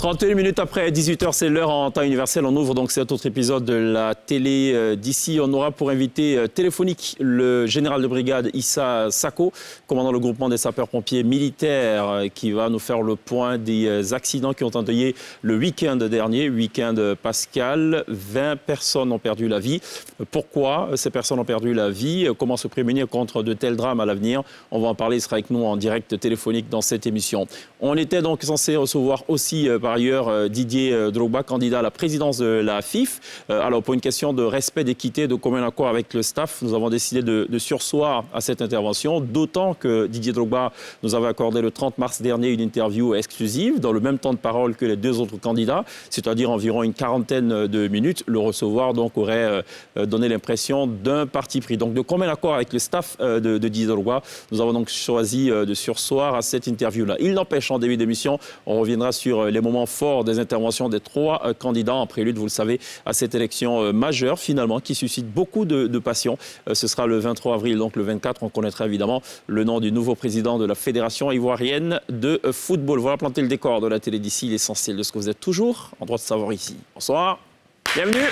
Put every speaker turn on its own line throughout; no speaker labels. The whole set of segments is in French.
31 minutes après 18h, c'est l'heure en temps universel. On ouvre donc cet autre épisode de la télé d'ici. On aura pour invité téléphonique le général de brigade Issa Sako, commandant le groupement des sapeurs-pompiers militaires, qui va nous faire le point des accidents qui ont endeuillé le week-end dernier, week-end pascal. 20 personnes ont perdu la vie. Pourquoi ces personnes ont perdu la vie? Comment se prémunir contre de tels drames à l'avenir? On va en parler, il sera avec nous en direct téléphonique dans cette émission. On était donc censé recevoir aussi par ailleurs Didier Drogba, candidat à la présidence de la FIF. Alors pour une question de respect, d'équité, de commun accord avec le staff, nous avons décidé de surseoir à cette intervention, d'autant que Didier Drogba nous avait accordé le 30 mars dernier une interview exclusive dans le même temps de parole que les deux autres candidats, c'est-à-dire environ une quarantaine de minutes. Le recevoir donc aurait donné l'impression d'un parti pris. Donc de commun accord avec le staff de Didier Drogba, nous avons donc choisi de surseoir à cette interview-là. Il n'empêche, en début d'émission, on reviendra sur les moments forts des interventions des trois candidats en prélude, vous le savez, à cette élection majeure, finalement, qui suscite beaucoup de passion. Ce sera le 23 avril, donc le 24, on connaîtra évidemment le nom du nouveau président de la Fédération ivoirienne de football. Voilà planter le décor de la télé d'ici, l'essentiel de ce que vous êtes toujours en droit de savoir ici. Bonsoir, bienvenue.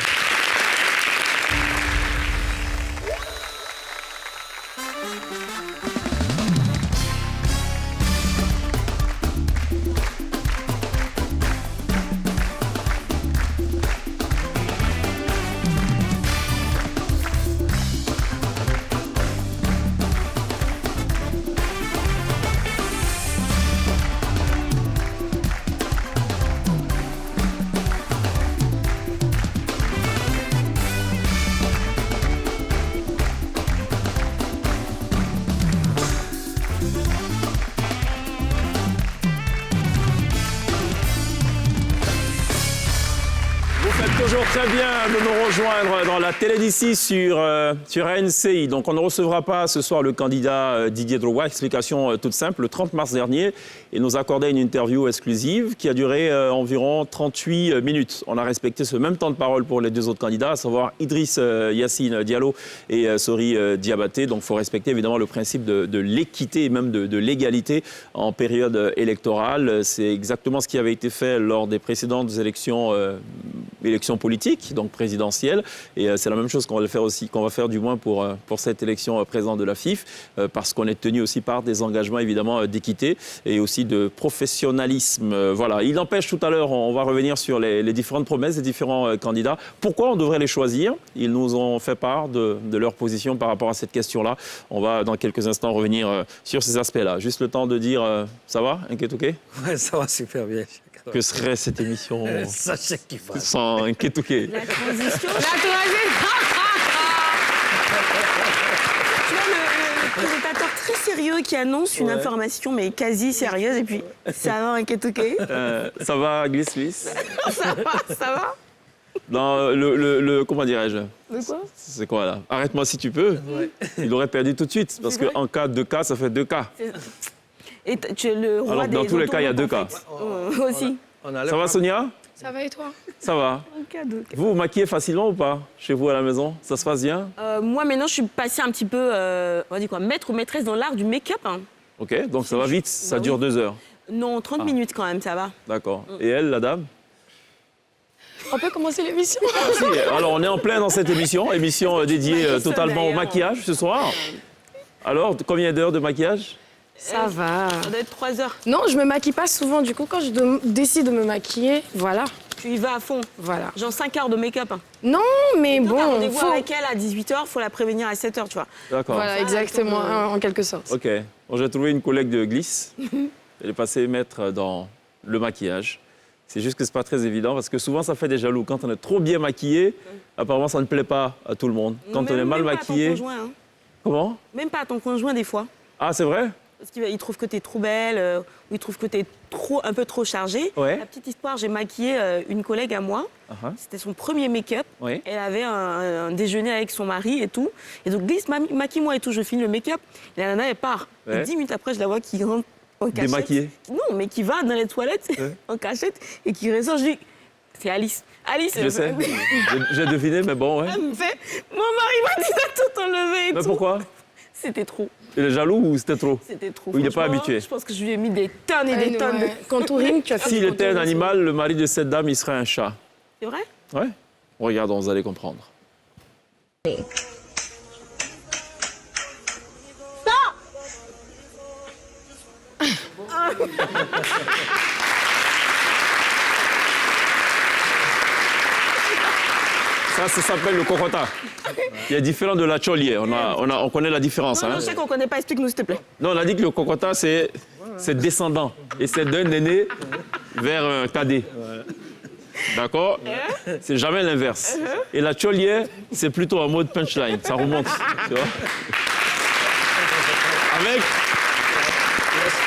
Toujours très bien de nous rejoindre dans la télé d'ici sur RNCI. Donc on ne recevra pas ce soir le candidat Didier Drogba. Explication toute simple. Le 30 mars dernier, il nous accordait une interview exclusive qui a duré environ 38 minutes. On a respecté ce même temps de parole pour les deux autres candidats, à savoir Idriss Yassine Diallo et Sori Diabaté. Donc il faut respecter évidemment le principe de l'équité et même de l'égalité en période électorale. C'est exactement ce qui avait été fait lors des précédentes élections politique, donc présidentielle. Et c'est la même chose qu'on va faire aussi, qu'on va faire du moins pour cette élection présidente de la FIF, parce qu'on est tenu aussi par des engagements évidemment d'équité et aussi de professionnalisme. Voilà. Il n'empêche, tout à l'heure, on va revenir sur les différentes promesses des différents candidats. Pourquoi on devrait les choisir? Ils nous ont fait part de leur position par rapport à cette question-là. On va dans quelques instants revenir sur ces aspects-là. Juste le temps de dire, ça va, Nketouké?
Ouais, ça va super bien.
Que serait cette émission
Sachez qu'il va.
sans Nketouké?
La transition. Tu vois, le présentateur très sérieux qui annonce une information, mais quasi sérieuse, et puis ça va, Nketouké?
Ça va, Glisse-Lisse?
Ça va?
Non, comment dirais-je?
De quoi?
C'est quoi là? Arrête-moi si tu peux. Ouais. Il aurait perdu tout de suite, parce qu'en cas de cas, ça fait 2 cas.
Et tu es le roi.
Alors, dans tous les cas, il y a 2 cas.
Aussi.
Ça va, Sonia?
Ça va et toi?
Ça va. Vous vous maquillez facilement ou pas chez vous à la maison? Ça se passe bien?
Moi, maintenant, je suis passée un petit peu, on va dire quoi, maître ou maîtresse dans l'art du make-up. Hein.
Ok, donc ça va vite, ça dure 2 heures.
Non, 30 minutes quand même, ça va.
D'accord. Et elle, la dame?
On peut commencer l'émission?
Si, alors, on est en plein dans cette émission dédiée totalement au maquillage ce soir. Alors, combien d'heures de maquillage?
Ça va.
Ça doit être 3 heures.
Non, je me maquille pas souvent. Du coup, quand je décide de me maquiller, voilà.
Tu y vas à fond.
Voilà.
Genre 5 heures de make-up. Hein.
Non, mais
Donc,
bon,
t'as rendez-vous
faut...
avec elle à 18h, il faut la prévenir à 7h, tu vois.
D'accord.
Voilà, exactement, en quelque sorte.
Ok. Bon, j'ai trouvé une collègue de Glisse. Elle est passée maître dans le maquillage. C'est juste que c'est pas très évident parce que souvent ça fait des jaloux. Quand on est trop bien maquillé, apparemment ça ne plaît pas à tout le monde. Quand on est mal maquillé.
Même pas à ton conjoint, hein.
Comment?
Même pas à ton conjoint des fois.
Ah, c'est vrai?
Parce qu'il trouve que tu es trop belle, ou il trouve que tu es un peu trop chargée.
Ouais.
La petite histoire, j'ai maquillé une collègue à moi. C'était son premier make-up.
Oui.
Elle avait un déjeuner avec son mari et tout. Et donc, glisse, maquille-moi et tout. Je finis le make-up. Et la nana, elle part.
Ouais.
Et 10 minutes après, je la vois qui rentre en cachette.
Démaquillée?
Non, mais qui va dans les toilettes en cachette et qui ressort. Je dis, c'est Alice. Alice,
Je sais. J'ai deviné, mais bon, ouais.
Elle me fait, mon mari m'a dit de tout enlever et
Mais
tout.
pourquoi?
C'était trop.
Il est jaloux ou c'était trop?
C'était trop.
Ou il n'est pas
Franchement,
habitué?
Je pense que je lui ai mis des tonnes et des tonnes.
Contouring, tu as fait
S'il
du
était un
contouring,
animal, le mari de cette dame, il serait un chat.
C'est vrai?
Ouais. Regardons, vous allez comprendre. Ça s'appelle le cocota. Il est différent de la cholier. On connaît la différence.
Non,
hein.
je sais qu'on ne connaît pas. Explique-nous, s'il te plaît.
Non, on a dit que le cocota, c'est descendant. Et c'est d'un aîné vers un cadet. D'accord? C'est jamais l'inverse. Et la cholière, c'est plutôt en mode punchline. Ça remonte. Tu vois?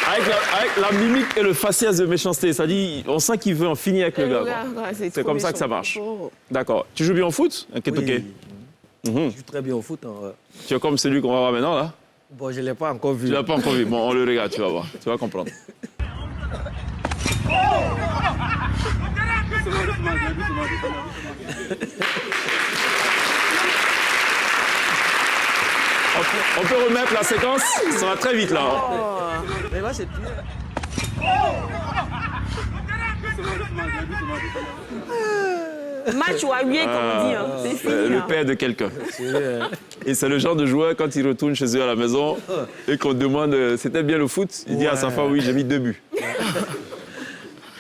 Avec la mimique et le faciès de méchanceté. C'est-à-dire, on sent qu'il veut en finir avec le gars. Quoi. C'est comme ça que ça marche. D'accord. Tu joues bien au foot? Un Ketoké?
Je joue très bien au foot. Hein.
Tu es comme celui qu'on va voir maintenant, là?
Bon, je ne l'ai pas encore vu.
Tu l'as pas encore vu. Bon, on le regarde, tu vas voir. Tu vas comprendre. On peut remettre la séquence? Ça va très vite, là. Hein.
Mais là, c'est
Match ou à huer, comme on dit. Hein. C'est fini,
Le
là.
père de quelqu'un. Et c'est le genre de joueur, quand il retourne chez eux à la maison et qu'on demande c'était bien le foot, il dit à sa femme oui, j'ai mis 2 buts.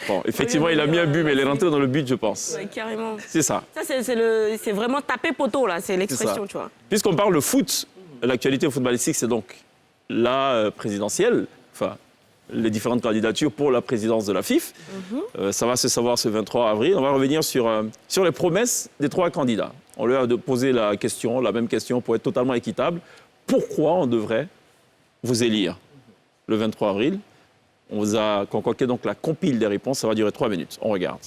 Bon, effectivement, il a mis un but, mais il est rentré dans le but, je pense.
Ouais, carrément.
C'est ça.
Ça, c'est vraiment taper poteau, là. C'est l'expression, tu vois.
Puisqu'on parle de foot, l'actualité footballistique, c'est donc la présidentielle, enfin, les différentes candidatures pour la présidence de la FIF. Ça va se savoir ce 23 avril. On va revenir sur les promesses des 3 candidats. On leur a posé la même question pour être totalement équitable. Pourquoi on devrait vous élire le 23 avril? On vous a concocté donc la compile des réponses. Ça va durer 3 minutes. On regarde.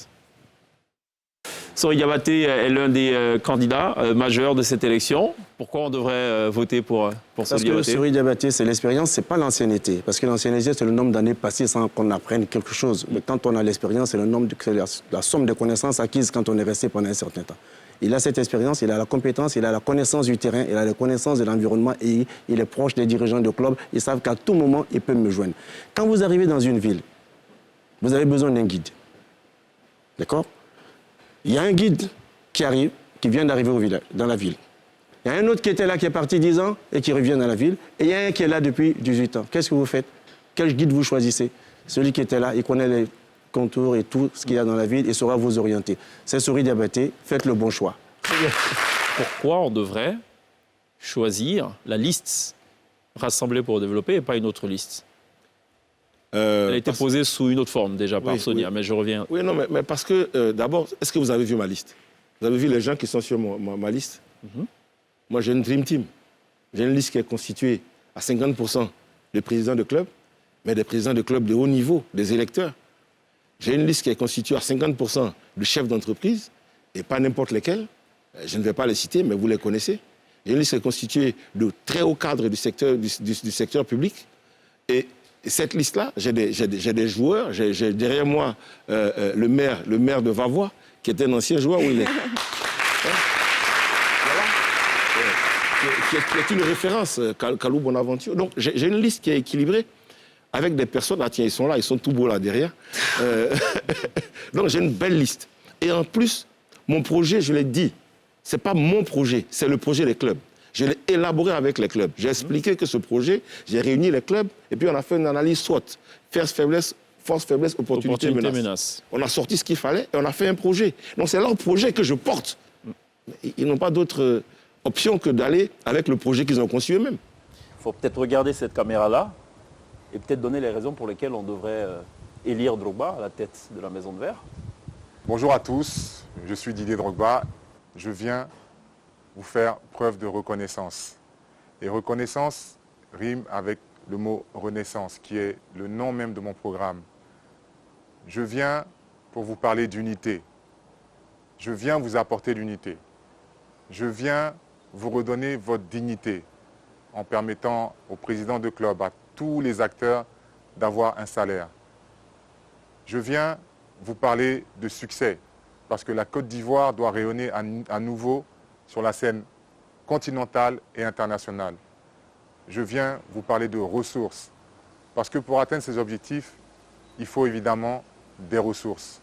Sori Diabaté est l'un des candidats majeurs de cette élection. Pourquoi on devrait voter pour Sori Diabaté?
Parce que Sori Diabaté, c'est l'expérience, c'est pas l'ancienneté. Parce que l'ancienneté, c'est le nombre d'années passées sans qu'on apprenne quelque chose. Mais quand on a l'expérience, c'est la somme de connaissances acquises quand on est resté pendant un certain temps. Il a cette expérience, il a la compétence, il a la connaissance du terrain, il a la connaissance de l'environnement et il est proche des dirigeants de club. Ils savent qu'à tout moment, ils peuvent me joindre. Quand vous arrivez dans une ville, vous avez besoin d'un guide. D'accord? Il y a un guide qui arrive, qui vient d'arriver dans la ville. Il y a un autre qui était là, qui est parti 10 ans et qui revient dans la ville. Et il y a un qui est là depuis 18 ans. Qu'est-ce que vous faites? Quel guide vous choisissez? Celui qui était là, il connaît les contours et tout ce qu'il y a dans la ville et saura vous orienter. C'est Sori Diabaté, faites le bon choix.
Pourquoi on devrait choisir la liste rassemblée pour développer et pas une autre liste? Elle a été posée sous une autre forme déjà par Sonia, mais je reviens.
Oui, non, mais parce que d'abord, est-ce que vous avez vu ma liste? Vous avez vu les gens qui sont sur ma liste? Moi, j'ai une Dream Team. J'ai une liste qui est constituée à 50% de présidents de clubs, mais des présidents de clubs de haut niveau, des électeurs. J'ai une liste qui est constituée à 50% de chefs d'entreprise, et pas n'importe lesquels. Je ne vais pas les citer, mais vous les connaissez. J'ai une liste qui est constituée de très hauts cadres du secteur public. Et cette liste-là, j'ai des joueurs. J'ai derrière moi le maire de Vavois, qui est un ancien joueur où il est. Qui est une référence, Kalou Bonaventure. Donc j'ai une liste qui est équilibrée avec des personnes. Ah tiens, ils sont là, ils sont tout beaux là derrière. Donc j'ai une belle liste. Et en plus, mon projet, je l'ai dit, c'est pas mon projet, c'est le projet des clubs. Je l'ai élaboré avec les clubs. J'ai expliqué que ce projet, j'ai réuni les clubs et puis on a fait une analyse SWOT, force, faiblesse, opportunité, menace. On a sorti ce qu'il fallait et on a fait un projet. Donc c'est leur projet que je porte. Ils n'ont pas d'autre option que d'aller avec le projet qu'ils ont conçu eux-mêmes.
Il faut peut-être regarder cette caméra-là et peut-être donner les raisons pour lesquelles on devrait élire Drogba à la tête de la Maison de Verre.
Bonjour à tous, je suis Didier Drogba. Je viens vous faire preuve de reconnaissance. Et reconnaissance rime avec le mot renaissance, qui est le nom même de mon programme. Je viens pour vous parler d'unité. Je viens vous apporter l'unité. Je viens vous redonner votre dignité en permettant au président de club, à tous les acteurs, d'avoir un salaire. Je viens vous parler de succès, parce que la Côte d'Ivoire doit rayonner à nouveau sur la scène continentale et internationale. je viens vous parler de ressources. Parce que pour atteindre ces objectifs, il faut évidemment des ressources.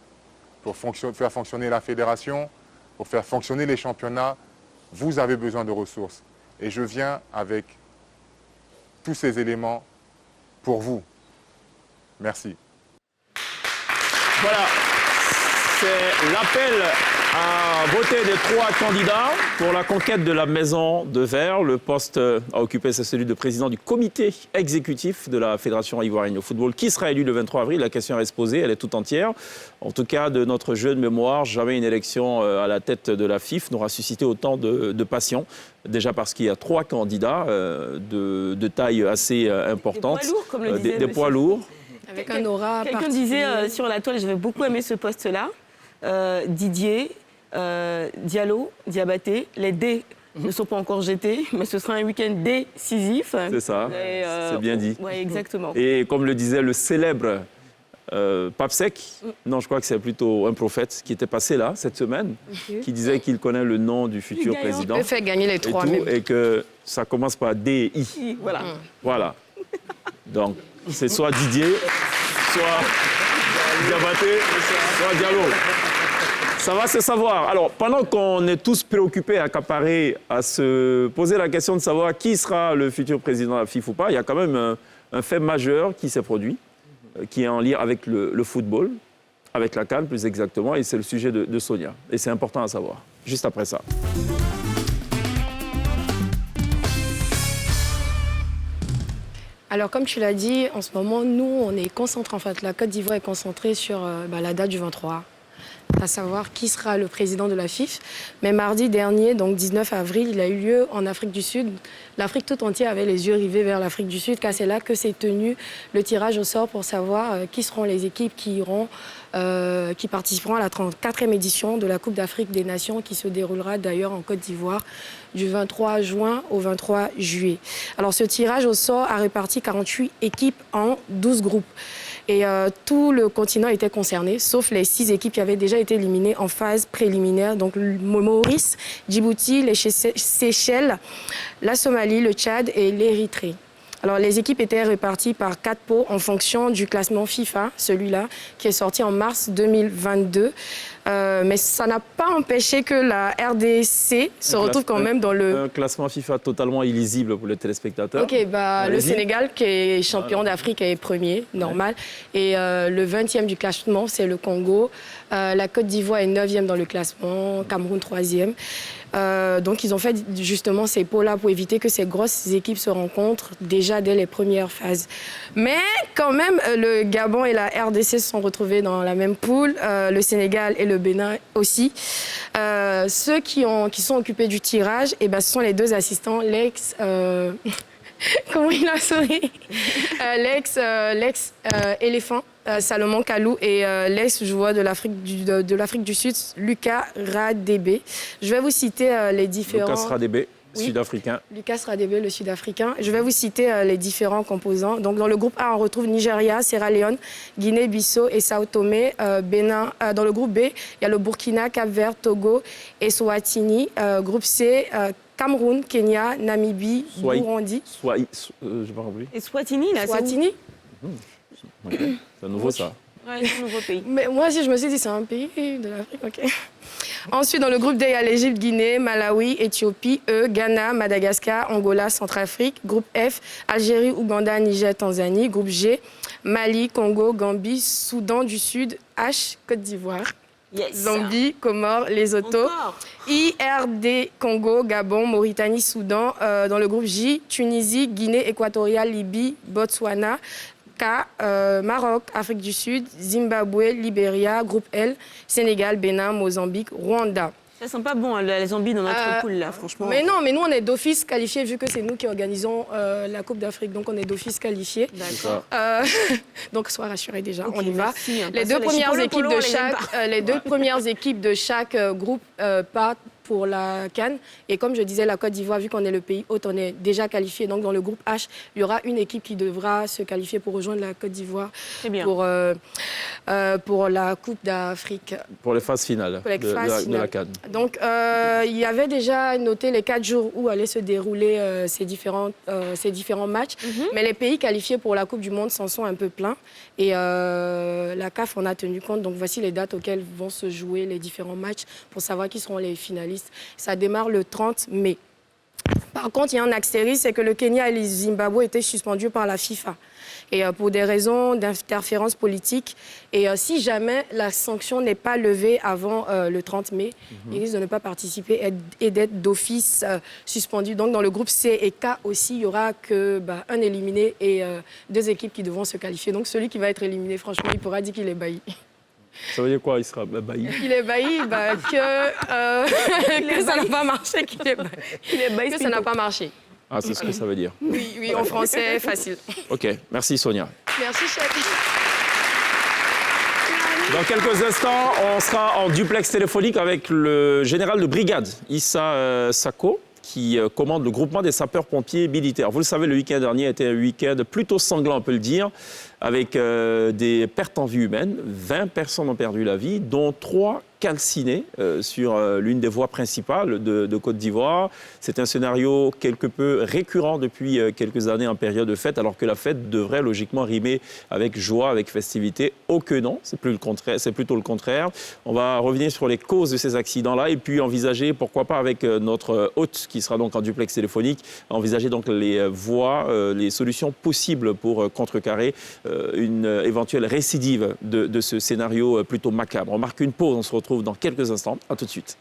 Pour faire fonctionner la fédération, pour faire fonctionner les championnats, vous avez besoin de ressources. Et je viens avec tous ces éléments pour vous. Merci.
Voilà, c'est l'appel à voter des 3 candidats pour la conquête de la Maison de Verre. Le poste à occuper, c'est celui de président du comité exécutif de la Fédération ivoirienne de football. Qui sera élu le 23 avril? La question reste posée, elle est toute entière. En tout cas, de notre jeune mémoire, jamais une élection à la tête de la FIF n'aura suscité autant de passion. Déjà parce qu'il y a 3 candidats de taille assez importante.
Des poids lourds, comme le disait
des poids lourds.
Avec un aura
Quelqu'un
particulier.
disait sur la toile, j'avais beaucoup aimé ce poste-là. Didier, Diallo, Diabaté, les dés ne sont pas encore jetés, mais ce sera un week-end décisif.
C'est ça, c'est bien dit.
Oui, exactement.
Et comme le disait le célèbre Pape Sec, non, je crois que c'est plutôt un prophète qui était passé là cette semaine, qui disait qu'il connaît le nom du futur
gagnant.
président.
Il peut faire gagner les 3 même.
Et que ça commence par D-I.
Voilà.
Voilà. Donc, c'est soit Didier, soit Diabaté, soit Diallo. Ça va se savoir. Alors, pendant qu'on est tous préoccupés, accaparés, à se poser la question de savoir qui sera le futur président de la FIFA ou pas, il y a quand même un fait majeur qui s'est produit, qui est en lien avec le football, avec la CAN plus exactement, et c'est le sujet de Sonia. Et c'est important à savoir. Juste après ça.
Alors, comme tu l'as dit, en ce moment, nous, on est concentrés, en fait, la Côte d'Ivoire est concentrée sur la date du 23, à savoir qui sera le président de la FIF. Mais mardi dernier, donc 19 avril, il a eu lieu en Afrique du Sud. L'Afrique tout entière avait les yeux rivés vers l'Afrique du Sud, car c'est là que s'est tenu le tirage au sort pour savoir qui seront les équipes qui participeront à la 34e édition de la Coupe d'Afrique des Nations, qui se déroulera d'ailleurs en Côte d'Ivoire du 23 juin au 23 juillet. Alors ce tirage au sort a réparti 48 équipes en 12 groupes. Et tout le continent était concerné, sauf les 6 équipes qui avaient déjà été éliminées en phase préliminaire. Donc Maurice, Djibouti, les Seychelles, la Somalie, le Tchad et l'Érythrée. Alors les équipes étaient réparties par 4 pots en fonction du classement FIFA, celui-là, qui est sorti en mars 2022. Mais ça n'a pas empêché que la RDC se retrouve quand même dans le...
Un classement FIFA totalement illisible pour les téléspectateurs.
Ok, le Sénégal qui est champion d'Afrique est premier, normal. Et le 20e du classement, c'est le Congo. La Côte d'Ivoire est 9e dans le classement, Cameroun 3e. Donc ils ont fait justement ces pots-là pour éviter que ces grosses équipes se rencontrent déjà dès les premières phases. Mais quand même, le Gabon et la RDC se sont retrouvés dans la même poule, le Sénégal et le Bénin aussi. Ceux qui sont occupés du tirage, ce sont les 2 assistants, comment il a sonné l'ex-éléphant, Salomon Kalou, et l'ex-joueur de l'Afrique du Sud, Lucas Radebe. Je vais vous citer les différents...
Lucas Radebe,
oui.
Sud-Africain.
Lucas Radebe, le Sud-Africain. Je vais vous citer les différents composants. Donc, dans le groupe A, on retrouve Nigeria, Sierra Leone, Guinée-Bissau et Sao Tomé. Bénin. Dans le groupe B, il y a le Burkina, Cap-Vert, Togo et Swatini. Groupe C, Cameroun, Kenya, Namibie, Burundi.
Je n'ai pas compris.
Et Swatini, là,
Swatini.
C'est nouveau, ça.
Ouais, c'est un nouveau pays.
Mais moi aussi, je me suis dit, c'est un pays de l'Afrique, ok. Ensuite, dans le groupe D, il y a l'Égypte, Guinée, Malawi, Éthiopie, Ghana, Madagascar, Angola, Centrafrique. Groupe F, Algérie, Ouganda, Niger, Tanzanie. Groupe G, Mali, Congo, Gambie, Soudan du Sud, H, Côte d'Ivoire.
Yes.
Zambie, Comores, Lesotho,
Encore.
IRD, Congo, Gabon, Mauritanie, Soudan. Dans le groupe J, Tunisie, Guinée équatoriale, Libye, Botswana. K, Maroc, Afrique du Sud, Zimbabwe, Libéria, groupe L, Sénégal, Bénin, Mozambique, Rwanda.
Ça sent pas bon, hein, la Zambie dans notre poule, là, franchement.
Mais non, mais nous, on est d'office qualifiés, vu que c'est nous qui organisons la Coupe d'Afrique. Donc, on est d'office qualifiés.
D'accord.
Donc, sois rassurés déjà,
Okay,
on y va.
merci, hein,
les deux premières équipes de chaque groupe partent pour la CAN. Et comme je disais, la Côte d'Ivoire, vu qu'on est le pays hôte, on est déjà qualifié. Donc, dans le groupe H, il y aura une équipe qui devra se qualifier pour rejoindre la Côte d'Ivoire pour la Coupe d'Afrique.
Pour les phases finales de la CAN.
Donc, il y avait déjà noté les 4 jours où allaient se dérouler ces différents matchs. Mais les pays qualifiés pour la Coupe du Monde s'en sont un peu pleins. Et la CAF en a tenu compte. Donc, voici les dates auxquelles vont se jouer les différents matchs pour savoir qui seront les finalistes. Ça démarre le 30 mai. Par contre, il y a un astérisque, c'est que le Kenya et le Zimbabwe étaient suspendus par la FIFA. Et pour des raisons d'interférence politique. Et si jamais la sanction n'est pas levée avant le 30 mai, ils risquent de ne pas participer et d'être d'office suspendus. Donc dans le groupe C et K aussi, il n'y aura qu'un éliminé et 2 équipes qui devront se qualifier. Donc celui qui va être éliminé, franchement, il pourra dire qu'il est bailli.
Ça veut dire quoi, il sera bailli?
Il est bailli, que ça n'a pas marché, qu'il est bailli, que ça n'a pas marché.
Ah, c'est ce que ça veut dire.
Oui, en français, facile.
OK, merci Sonia.
Merci, chef.
Dans quelques instants, on sera en duplex téléphonique avec le général de brigade, Issa Sako, qui commande le groupement des sapeurs-pompiers militaires. Vous le savez, le week-end dernier était un week-end plutôt sanglant, on peut le dire, avec des pertes en vie humaine. 20 personnes ont perdu la vie, dont 3 calcinés sur l'une des voies principales de Côte d'Ivoire. C'est un scénario quelque peu récurrent depuis quelques années en période de fête, alors que la fête devrait logiquement rimer avec joie, avec festivité. Oh que non, c'est plutôt le contraire. On va revenir sur les causes de ces accidents-là et puis envisager, pourquoi pas avec notre hôte qui sera donc en duplex téléphonique, envisager donc les voies, les solutions possibles pour contrecarrer une éventuelle récidive de ce scénario plutôt macabre. On marque une pause, on se retrouve dans quelques instants. À tout de suite.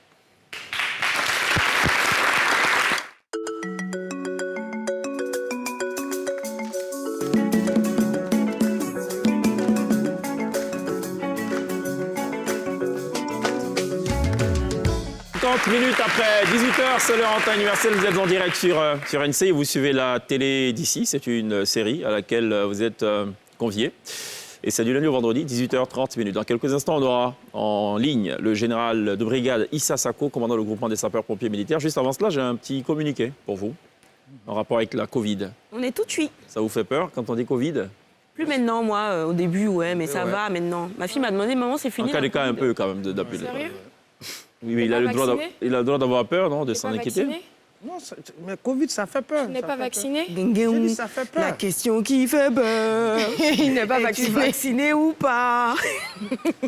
Minutes après 18h, c'est l'heure en temps universel. Vous êtes en direct sur NC et vous suivez la télé d'ici. C'est une série à laquelle vous êtes conviés. Et c'est du lundi au vendredi, 18h30. Dans quelques instants, on aura en ligne le général de brigade Issa Sako, commandant le groupement des sapeurs-pompiers militaires. Juste avant cela, j'ai un petit communiqué pour vous en rapport avec la Covid.
On est tout de suite.
Ça vous fait peur quand on dit Covid?
Plus maintenant, moi, au début, ouais, mais ça va maintenant. Ma fille m'a demandé, maman, c'est fini.
En cas de cas, un peu quand même d'appeler.
Sérieux?
Oui, mais il a le droit d'avoir peur, non? De s'en inquiéter?
Non, mais Covid, ça fait peur.
Il n'est pas vacciné?
J'ai dit, ça fait peur.
La question qui fait peur.
Il n'est pas
Es-tu vacciné ou pas?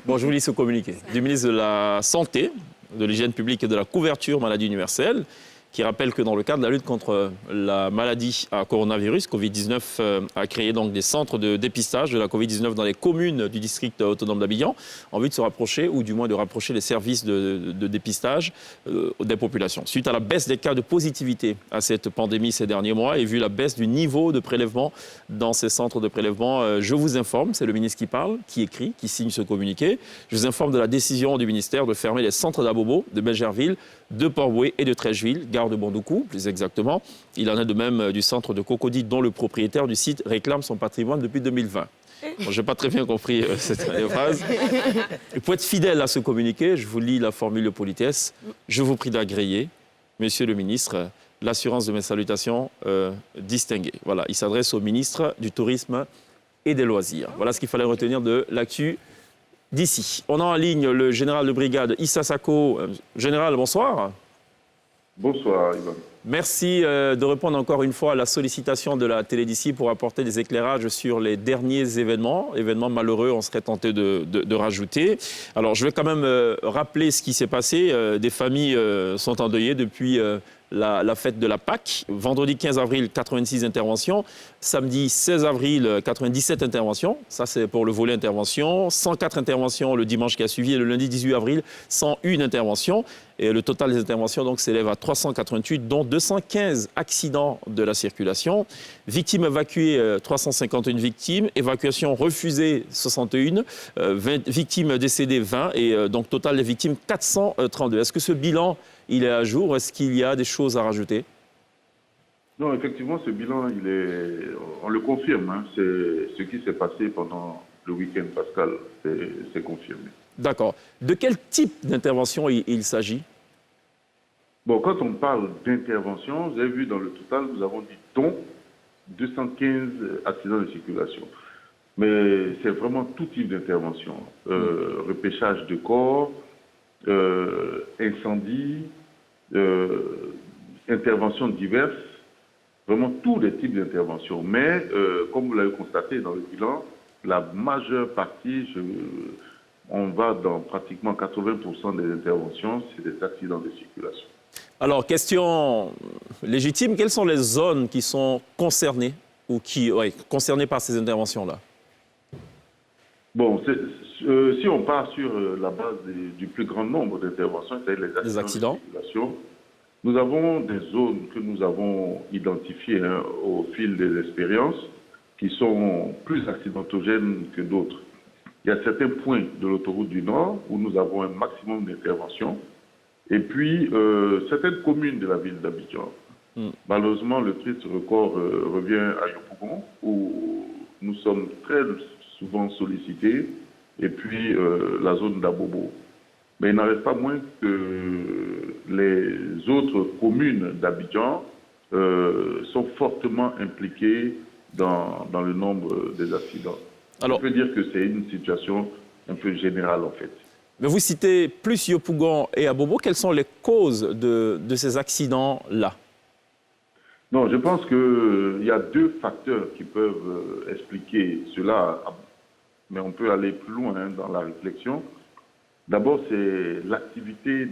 Bon, je vous lis ce communiqué du ministre de la Santé, de l'Hygiène publique et de la couverture maladie universelle, qui rappelle que dans le cadre de la lutte contre la maladie à coronavirus, Covid-19 a créé donc des centres de dépistage de la Covid-19 dans les communes du district autonome d'Abidjan, en vue de se rapprocher, ou du moins de rapprocher les services de dépistage des populations. Suite à la baisse des cas de positivité à cette pandémie ces derniers mois, et vu la baisse du niveau de prélèvement dans ces centres de prélèvement, je vous informe, c'est le ministre qui parle, qui écrit, qui signe ce communiqué, je vous informe de la décision du ministère de fermer les centres d'Abobo, de Belgerville, de Port-Boué et de Trècheville, gare de Bondoukou, plus exactement. Il en est de même du centre de Cocody, dont le propriétaire du site réclame son patrimoine depuis 2020. Bon, je n'ai pas très bien compris cette phrase. Et pour être fidèle à ce communiqué, je vous lis la formule de politesse. Je vous prie d'agréer, Monsieur le ministre, l'assurance de mes salutations distinguées. Voilà, il s'adresse au ministre du Tourisme et des Loisirs. Voilà ce qu'il fallait retenir de l'actu d'ici. On a en ligne le général de brigade Issa Sako. Général, bonsoir.
Bonsoir, Ivan.
Merci de répondre encore une fois à la sollicitation de la télé d'ici pour apporter des éclairages sur les derniers événements malheureux, on serait tenté de rajouter. Alors, je vais quand même rappeler ce qui s'est passé. Des familles sont endeuillées depuis la fête de la Pâque. Vendredi 15 avril, 86 interventions. Samedi 16 avril, 97 interventions. Ça, c'est pour le volet intervention. 104 interventions le dimanche qui a suivi. Et le lundi 18 avril, 101 interventions. Et le total des interventions donc s'élève à 388, dont 215 accidents de la circulation. Victimes évacuées, 351 victimes. Évacuation refusée, 61. Victimes décédées, 20. Et donc total des victimes, 432. Est-ce que ce bilan, il est à jour? Est-ce qu'il y a des choses à rajouter?
Non, effectivement, ce bilan, on le confirme. Hein. C'est ce qui s'est passé pendant le week-end pascal. C'est confirmé.
D'accord. De quel type d'intervention il s'agit?
Bon, quand on parle d'intervention, vous avez vu dans le total, nous avons dit dont 215 accidents de circulation. Mais c'est vraiment tout type d'intervention. Repêchage de corps, incendie, interventions diverses, vraiment tous les types d'interventions. Mais, comme vous l'avez constaté dans le bilan, la majeure partie, on va dans pratiquement 80% des interventions, c'est des accidents de circulation.
Alors, question légitime, quelles sont les zones qui sont concernées ou concernées par ces interventions-là?
Bon, si on part sur la base du plus grand nombre d'interventions, c'est-à-dire les accidents de circulation, nous avons des zones que nous avons identifiées au fil des expériences qui sont plus accidentogènes que d'autres. Il y a certains points de l'autoroute du Nord où nous avons un maximum d'interventions. Et puis, certaines communes de la ville d'Abidjan. Malheureusement, le triste record revient à Yopougon, où nous sommes très souvent sollicités, et puis la zone d'Abobo. Mais il n'en reste pas moins que les autres communes d'Abidjan sont fortement impliquées dans le nombre des accidents. Alors, on peut dire que c'est une situation un peu générale, en fait.
Mais vous citez plus Yopougon et Abobo. Quelles sont les causes de ces accidents-là?
Non, je pense qu'il y a deux facteurs qui peuvent expliquer cela, mais on peut aller plus loin dans la réflexion. D'abord, c'est l'activité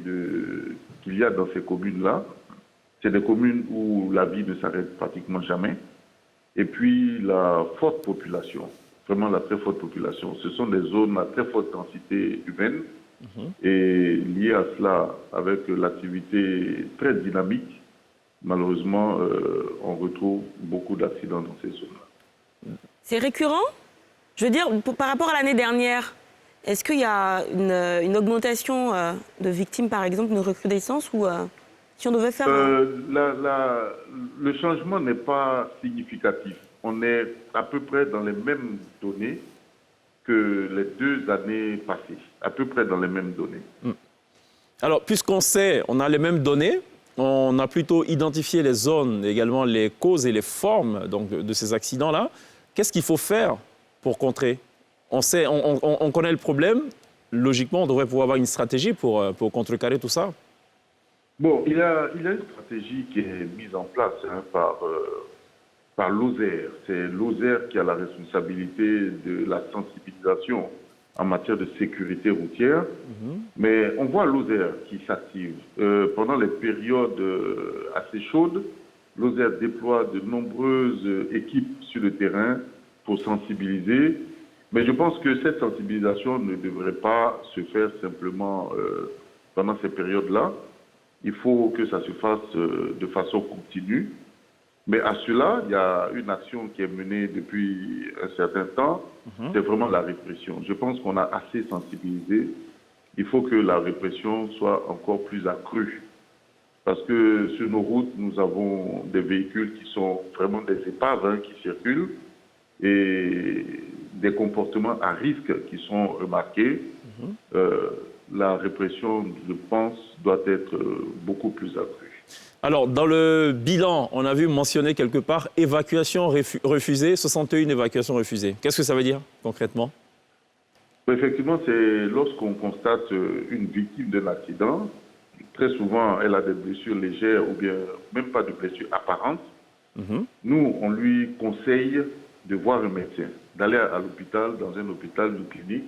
qu'il y a dans ces communes-là. C'est des communes où la vie ne s'arrête pratiquement jamais. Et puis, la forte population. Vraiment la très forte population. Ce sont des zones à très forte densité humaine et lié à cela, avec l'activité très dynamique, malheureusement, on retrouve beaucoup d'accidents dans ces zones-là.
C'est récurrent? Je veux dire, par rapport à l'année dernière, est-ce qu'il y a une augmentation de victimes, par exemple, une recrudescence ou si on devait faire...
Le changement n'est pas significatif. On est à peu près dans les mêmes données que les 2 années passées, à peu près dans les mêmes données.
Alors, puisqu'on sait, on a les mêmes données, on a plutôt identifié les zones, également les causes et les formes donc, de ces accidents-là. Qu'est-ce qu'il faut faire pour contrer? On connaît le problème, logiquement, on devrait pouvoir avoir une stratégie pour contrecarrer tout ça.
Bon, il y a une stratégie qui est mise en place par l'OSER. C'est l'OSER qui a la responsabilité de la sensibilisation en matière de sécurité routière. Mais on voit l'OSER qui s'active. Pendant les périodes assez chaudes, l'OSER déploie de nombreuses équipes sur le terrain pour sensibiliser. Mais je pense que cette sensibilisation ne devrait pas se faire simplement pendant ces périodes-là. Il faut que ça se fasse de façon continue. Mais à cela, il y a une action qui est menée depuis un certain temps, c'est vraiment la répression. Je pense qu'on a assez sensibilisé. Il faut que la répression soit encore plus accrue. Parce que sur nos routes, nous avons des véhicules qui sont vraiment des épaves qui circulent et des comportements à risque qui sont remarqués. La répression, je pense, doit être beaucoup plus accrue.
Alors, dans le bilan, on a vu mentionner quelque part évacuation refusée, 61 évacuations refusées. Qu'est-ce que ça veut dire concrètement?
Effectivement, c'est lorsqu'on constate une victime d'un accident, très souvent elle a des blessures légères ou bien même pas de blessures apparentes. Nous, on lui conseille de voir un médecin, d'aller à l'hôpital, dans un hôpital, une clinique.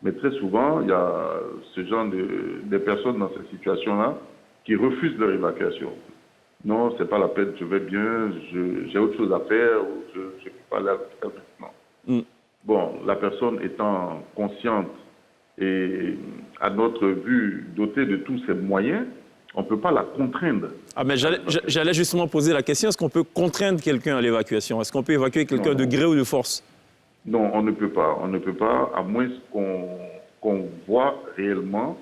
Mais très souvent, il y a ce genre de personnes dans cette situation-là qui refusent leur évacuation. Non, c'est pas la peine, je vais bien, j'ai autre chose à faire, ou je ne peux pas aller à l'hôpital maintenant. Bon, la personne étant consciente et à notre vue dotée de tous ces moyens, on ne peut pas la contraindre.
Ah, mais j'allais justement poser la question, est-ce qu'on peut contraindre quelqu'un à l'évacuation? Est-ce qu'on peut évacuer quelqu'un de gré ou de force?
Non, on ne peut pas. On ne peut pas, à moins qu'on voit réellement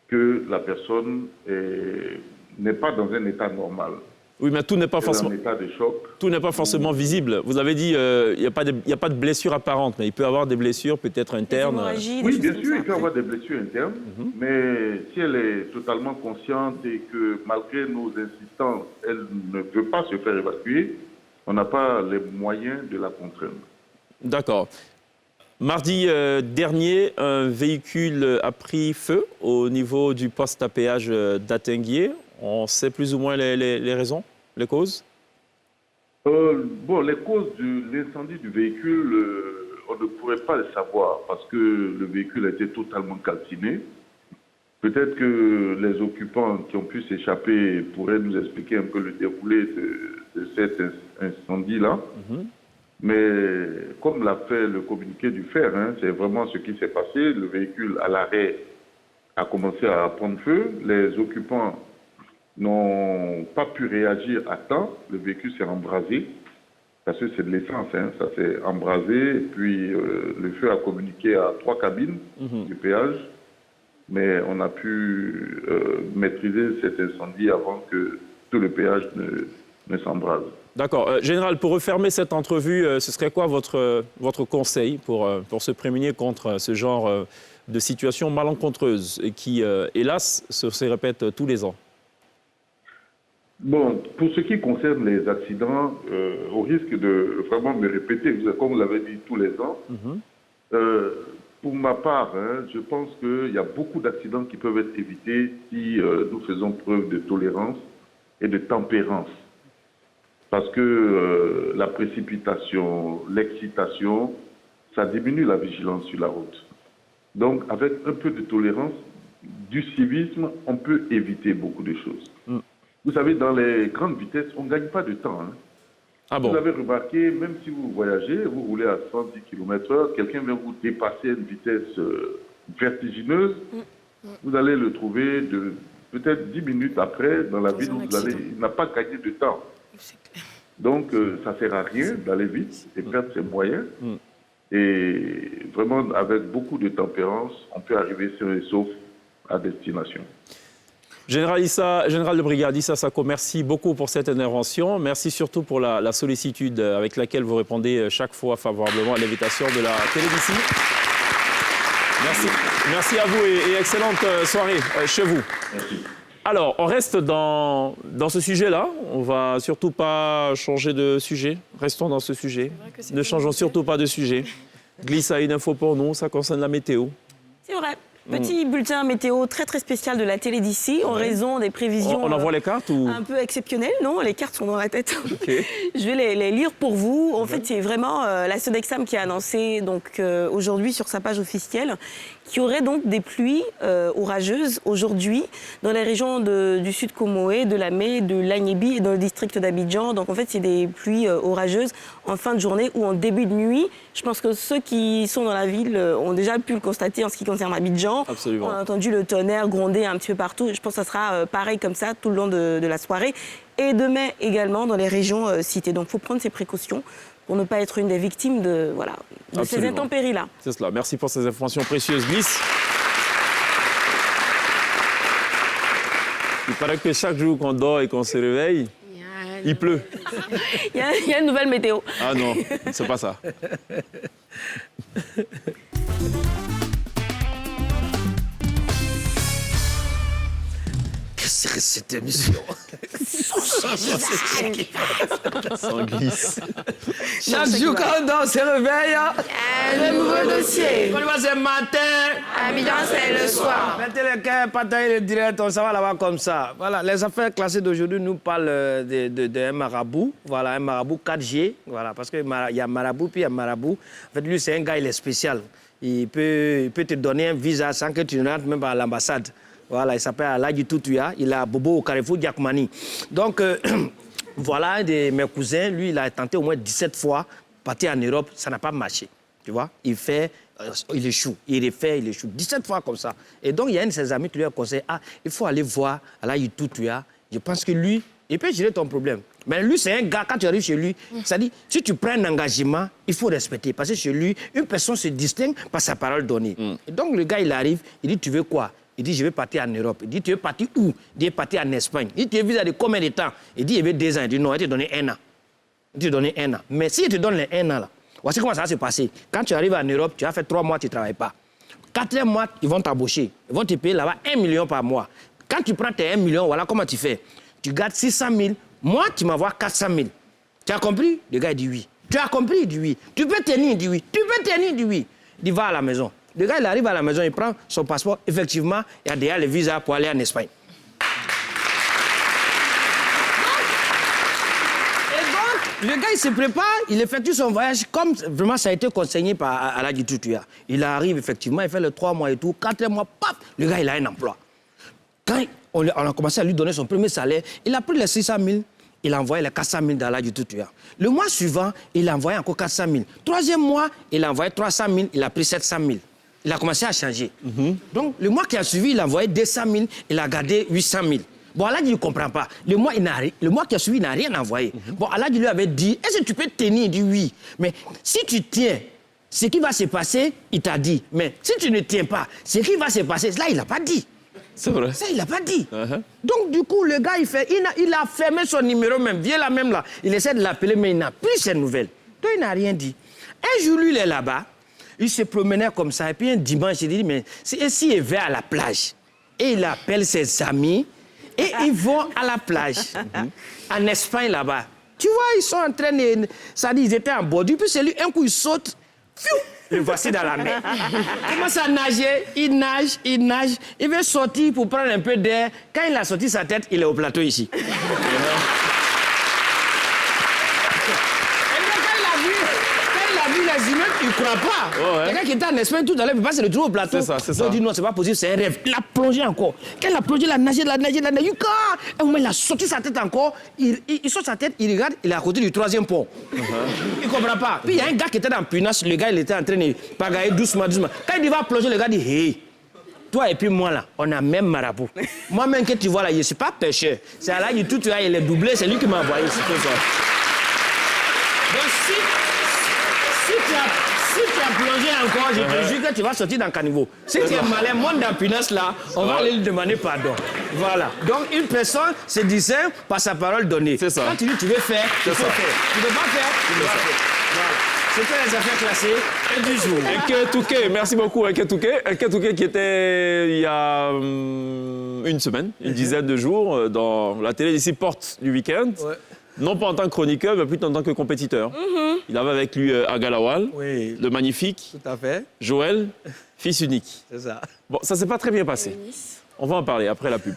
que la personne n'est pas dans un état normal.
Oui, mais tout n'est pas forcément...
en état de choc.
Tout n'est pas forcément visible. Vous avez dit il n'y a pas de blessure apparente, mais il peut y avoir des blessures peut-être internes.
Oui, bien sûr, il peut y avoir des blessures internes, mais si elle est totalement consciente et que malgré nos insistances, elle ne veut pas se faire évacuer, on n'a pas les moyens de la contraindre.
D'accord. Mardi dernier, un véhicule a pris feu au niveau du poste à péage d'Atinguier. On sait plus ou moins les raisons, les causes?
Les causes de l'incendie du véhicule, on ne pourrait pas les savoir parce que le véhicule était totalement calciné. Peut-être que les occupants qui ont pu s'échapper pourraient nous expliquer un peu le déroulé de cet incendie-là. Mais comme l'a fait le communiqué du FER, c'est vraiment ce qui s'est passé. Le véhicule à l'arrêt a commencé à prendre feu. Les occupants n'ont pas pu réagir à temps. Le véhicule s'est embrasé, parce que c'est de l'essence, ça s'est embrasé. Et puis le feu a communiqué à 3 cabines du péage, mais on a pu maîtriser cet incendie avant que tout le péage ne s'embrase.
D'accord. Général, pour refermer cette entrevue, ce serait quoi votre conseil pour se prémunir contre ce genre de situation malencontreuse et qui, hélas, se répète tous les ans?
Bon, pour ce qui concerne les accidents, au risque de vraiment me répéter, comme vous l'avez dit tous les ans, pour ma part, je pense qu'il y a beaucoup d'accidents qui peuvent être évités si nous faisons preuve de tolérance et de tempérance. Parce que la précipitation, l'excitation, ça diminue la vigilance sur la route. Donc, avec un peu de tolérance, du civisme, on peut éviter beaucoup de choses. Vous savez, dans les grandes vitesses, on ne gagne pas de temps.
Ah bon?
Vous avez remarqué, même si vous voyagez, vous roulez à 110 km/h, quelqu'un vient vous dépasser à une vitesse vertigineuse, vous allez le trouver peut-être 10 minutes après dans la ville où vous allez. Il n'a pas gagné de temps. Donc, ça ne sert à rien d'aller vite et perdre ses moyens. Et vraiment, avec beaucoup de tempérance, on peut arriver sain et sauf à destination.
Général de brigade Issa Sako, merci beaucoup pour cette intervention. Merci surtout pour la sollicitude avec laquelle vous répondez chaque fois favorablement à l'invitation de la télévision. Merci à vous et excellente soirée chez vous.
Merci.
Alors, on reste dans ce sujet-là. On ne va surtout pas changer de sujet. Restons dans ce sujet. Ne changeons surtout pas de sujet. Glisse à une info pour nous, ça concerne la météo.
C'est vrai. Petit bulletin météo très très spécial de la télé d'ici en raison des prévisions.
On envoie les cartes ou...
Un peu exceptionnelles, non? Les cartes sont dans la tête.
Okay.
Je vais les lire pour vous. En fait, c'est vraiment la Sodexam qui a annoncé donc aujourd'hui sur sa page officielle qu'il y aurait donc des pluies orageuses aujourd'hui dans les régions du sud Comoé, de la Mé, de l'Agnébi et dans le district d'Abidjan. Donc en fait, c'est des pluies orageuses en fin de journée ou en début de nuit. Je pense que ceux qui sont dans la ville ont déjà pu le constater en ce qui concerne Abidjan.
Absolument.
On a entendu le tonnerre gronder un petit peu partout. Je pense que ça sera pareil comme ça tout le long de la soirée. Et demain également dans les régions citées. Donc il faut prendre ses précautions pour ne pas être une des victimes de ces intempéries-là. C'est
cela. Merci pour ces informations précieuses. Glisse. Il paraît que chaque jour qu'on dort et qu'on se réveille, il pleut.
Il y a une nouvelle météo.
Ah non, c'est pas ça.
Qu'est-ce que c'est cette émission?
Sans glisse.
Chaque jour quand on se réveille,
Un nouveau dossier.
on va ce matin.
Abidjan, c'est le soir.
Mettez le cœur, partagez le direct, on s'en va là-bas comme ça. Voilà, les affaires classées d'aujourd'hui nous parlent d'un marabout. Voilà, un marabout 4G. Voilà, parce qu'il y a marabout puis il y a marabout. En fait, lui, c'est un gars, il est spécial. Il peut te donner un visa sans que tu ne rentres même pas à l'ambassade. Voilà, il s'appelle Aladji Tutuya. Il a bobo au Carrefour Diakmani. Donc, voilà, un de mes cousins, lui, il a tenté au moins 17 fois, partir en Europe, ça n'a pas marché. Tu vois, il échoue, il refait, il échoue. 17 fois comme ça. Et donc, il y a un de ses amis qui lui a conseillé, il faut aller voir Aladji Tutuya. Je pense que lui, il peut gérer ton problème. Mais lui, c'est un gars, quand tu arrives chez lui, c'est-à-dire, si tu prends un engagement, il faut respecter. Parce que chez lui, une personne se distingue par sa parole donnée. Et donc, le gars, il arrive, il dit, tu veux quoi? Il dit, je vais partir en Europe. Il dit, tu veux partir où? Il dit, je vais partir en Espagne. Il dit, tu veux visa de combien de temps? Il dit, il veut 2 ans. Il dit, non, il te donner 1 an. Il te donner 1 an. Mais si il te donne les 1 an, là, voici comment ça va se passer. Quand tu arrives en Europe, tu as fait 3 mois, tu ne travailles pas. 4e mois, ils vont t'embaucher. Ils vont te payer là-bas 1 million par mois. Quand tu prends tes 1 million, voilà comment tu fais. Tu gardes 600 000. Moi, tu m'envoies 400 000. Tu as compris? Le gars, il dit oui. Tu as compris? Il dit oui. Tu peux tenir? Il dit oui. Tu peux tenir? Il dit oui. Il dit, va à la maison. Le gars, il arrive à la maison, il prend son passeport. Effectivement, il y a déjà le visa pour aller en Espagne. Et donc, le gars, il se prépare, il effectue son voyage comme vraiment ça a été conseillé par Aladji Tutuya. Il arrive, effectivement, il fait les 3 mois et tout. 4e mois, paf, le gars, il a un emploi. Quand on a commencé à lui donner son premier salaire, il a pris les 600 000. Il a envoyé les 400 000 dans Aladji Tutuya. Le mois suivant, il a envoyé encore 400 000. 3e mois, il a envoyé 300 000, il a pris 700 000. Il a commencé à changer. Donc, le mois qui a suivi, il a envoyé 200 000, il a gardé 800 000. Bon, Aladji ne comprend pas. Le mois qui a suivi, il n'a rien envoyé. Bon, Aladji lui avait dit, est-ce que tu peux tenir? Il dit oui. Mais si tu tiens, ce qui va se passer, il t'a dit. Mais si tu ne tiens pas, ce qui va se passer, là, il n'a pas dit.
C'est vrai.
Ça, il n'a pas dit. Donc, du coup, le gars, il a fermé son numéro même. Viens là même là. Il essaie de l'appeler, mais il n'a plus ses nouvelles. Donc, il n'a rien dit. Un jour, lui, il est là-bas. Il se promenait comme ça. Et puis, un dimanche, il dit, mais si il va à la plage, et il appelle ses amis, et ils vont à la plage, en Espagne, là-bas. Tu vois, ils sont en train de... Ça dit, ils étaient en bordure. Puis, c'est lui, un coup, il saute. Fiou, le voici dans la mer. Il commence à nager, il nage. Il veut sortir pour prendre un peu d'air. Quand il a sorti sa tête, il est au plateau ici. Et donc, quand il a vu les immeubles, il ne croit pas.
Oh, ouais.
Le gars qui était en Espagne tout à l'heure, il peut pas se retrouver au plateau.
C'est ça, c'est ça.
Il dit non, c'est pas possible, c'est un rêve. Il a plongé encore. Quand il a plongé, il a nagé. Et au moment, il a sorti sa tête encore. Il sort sa tête, il regarde, il est à côté du 3e pont. Il ne comprend pas. Puis il y a un gars qui était dans Punas, le gars, il était en train de pagailler doucement. Quand il va plonger, le gars dit hey, toi et puis moi là, on a même marabout. Moi-même que tu vois là, je ne suis pas pêcheur. C'est Aladji Tutuya, il est doublé, c'est lui qui m'a envoyé. C'est tout ça. Donc si tu as plongé encore, je te jure que tu vas sortir dans le caniveau. Si tu es malin, monte dans Punas là, on va aller lui demander pardon. Voilà. Donc une personne se discerne par sa parole donnée.
C'est ça.
Quand tu dis tu veux faire, tu peux faire. Tu ne veux pas faire, tu ne veux pas faire. Voilà. C'était les affaires classées et du jour.
Eke Touké, merci beaucoup Eke Touké. Eke Touké qui était il y a une semaine, une dizaine de jours, dans la télé d'ici Porte du week-end. Ouais. Non pas en tant que chroniqueur, mais plutôt en tant que compétiteur. Il avait avec lui Agalawal,
oui,
le magnifique.
Tout à fait.
Joël, fils unique.
C'est ça.
Bon, ça s'est pas très bien passé. On va en parler après la pub.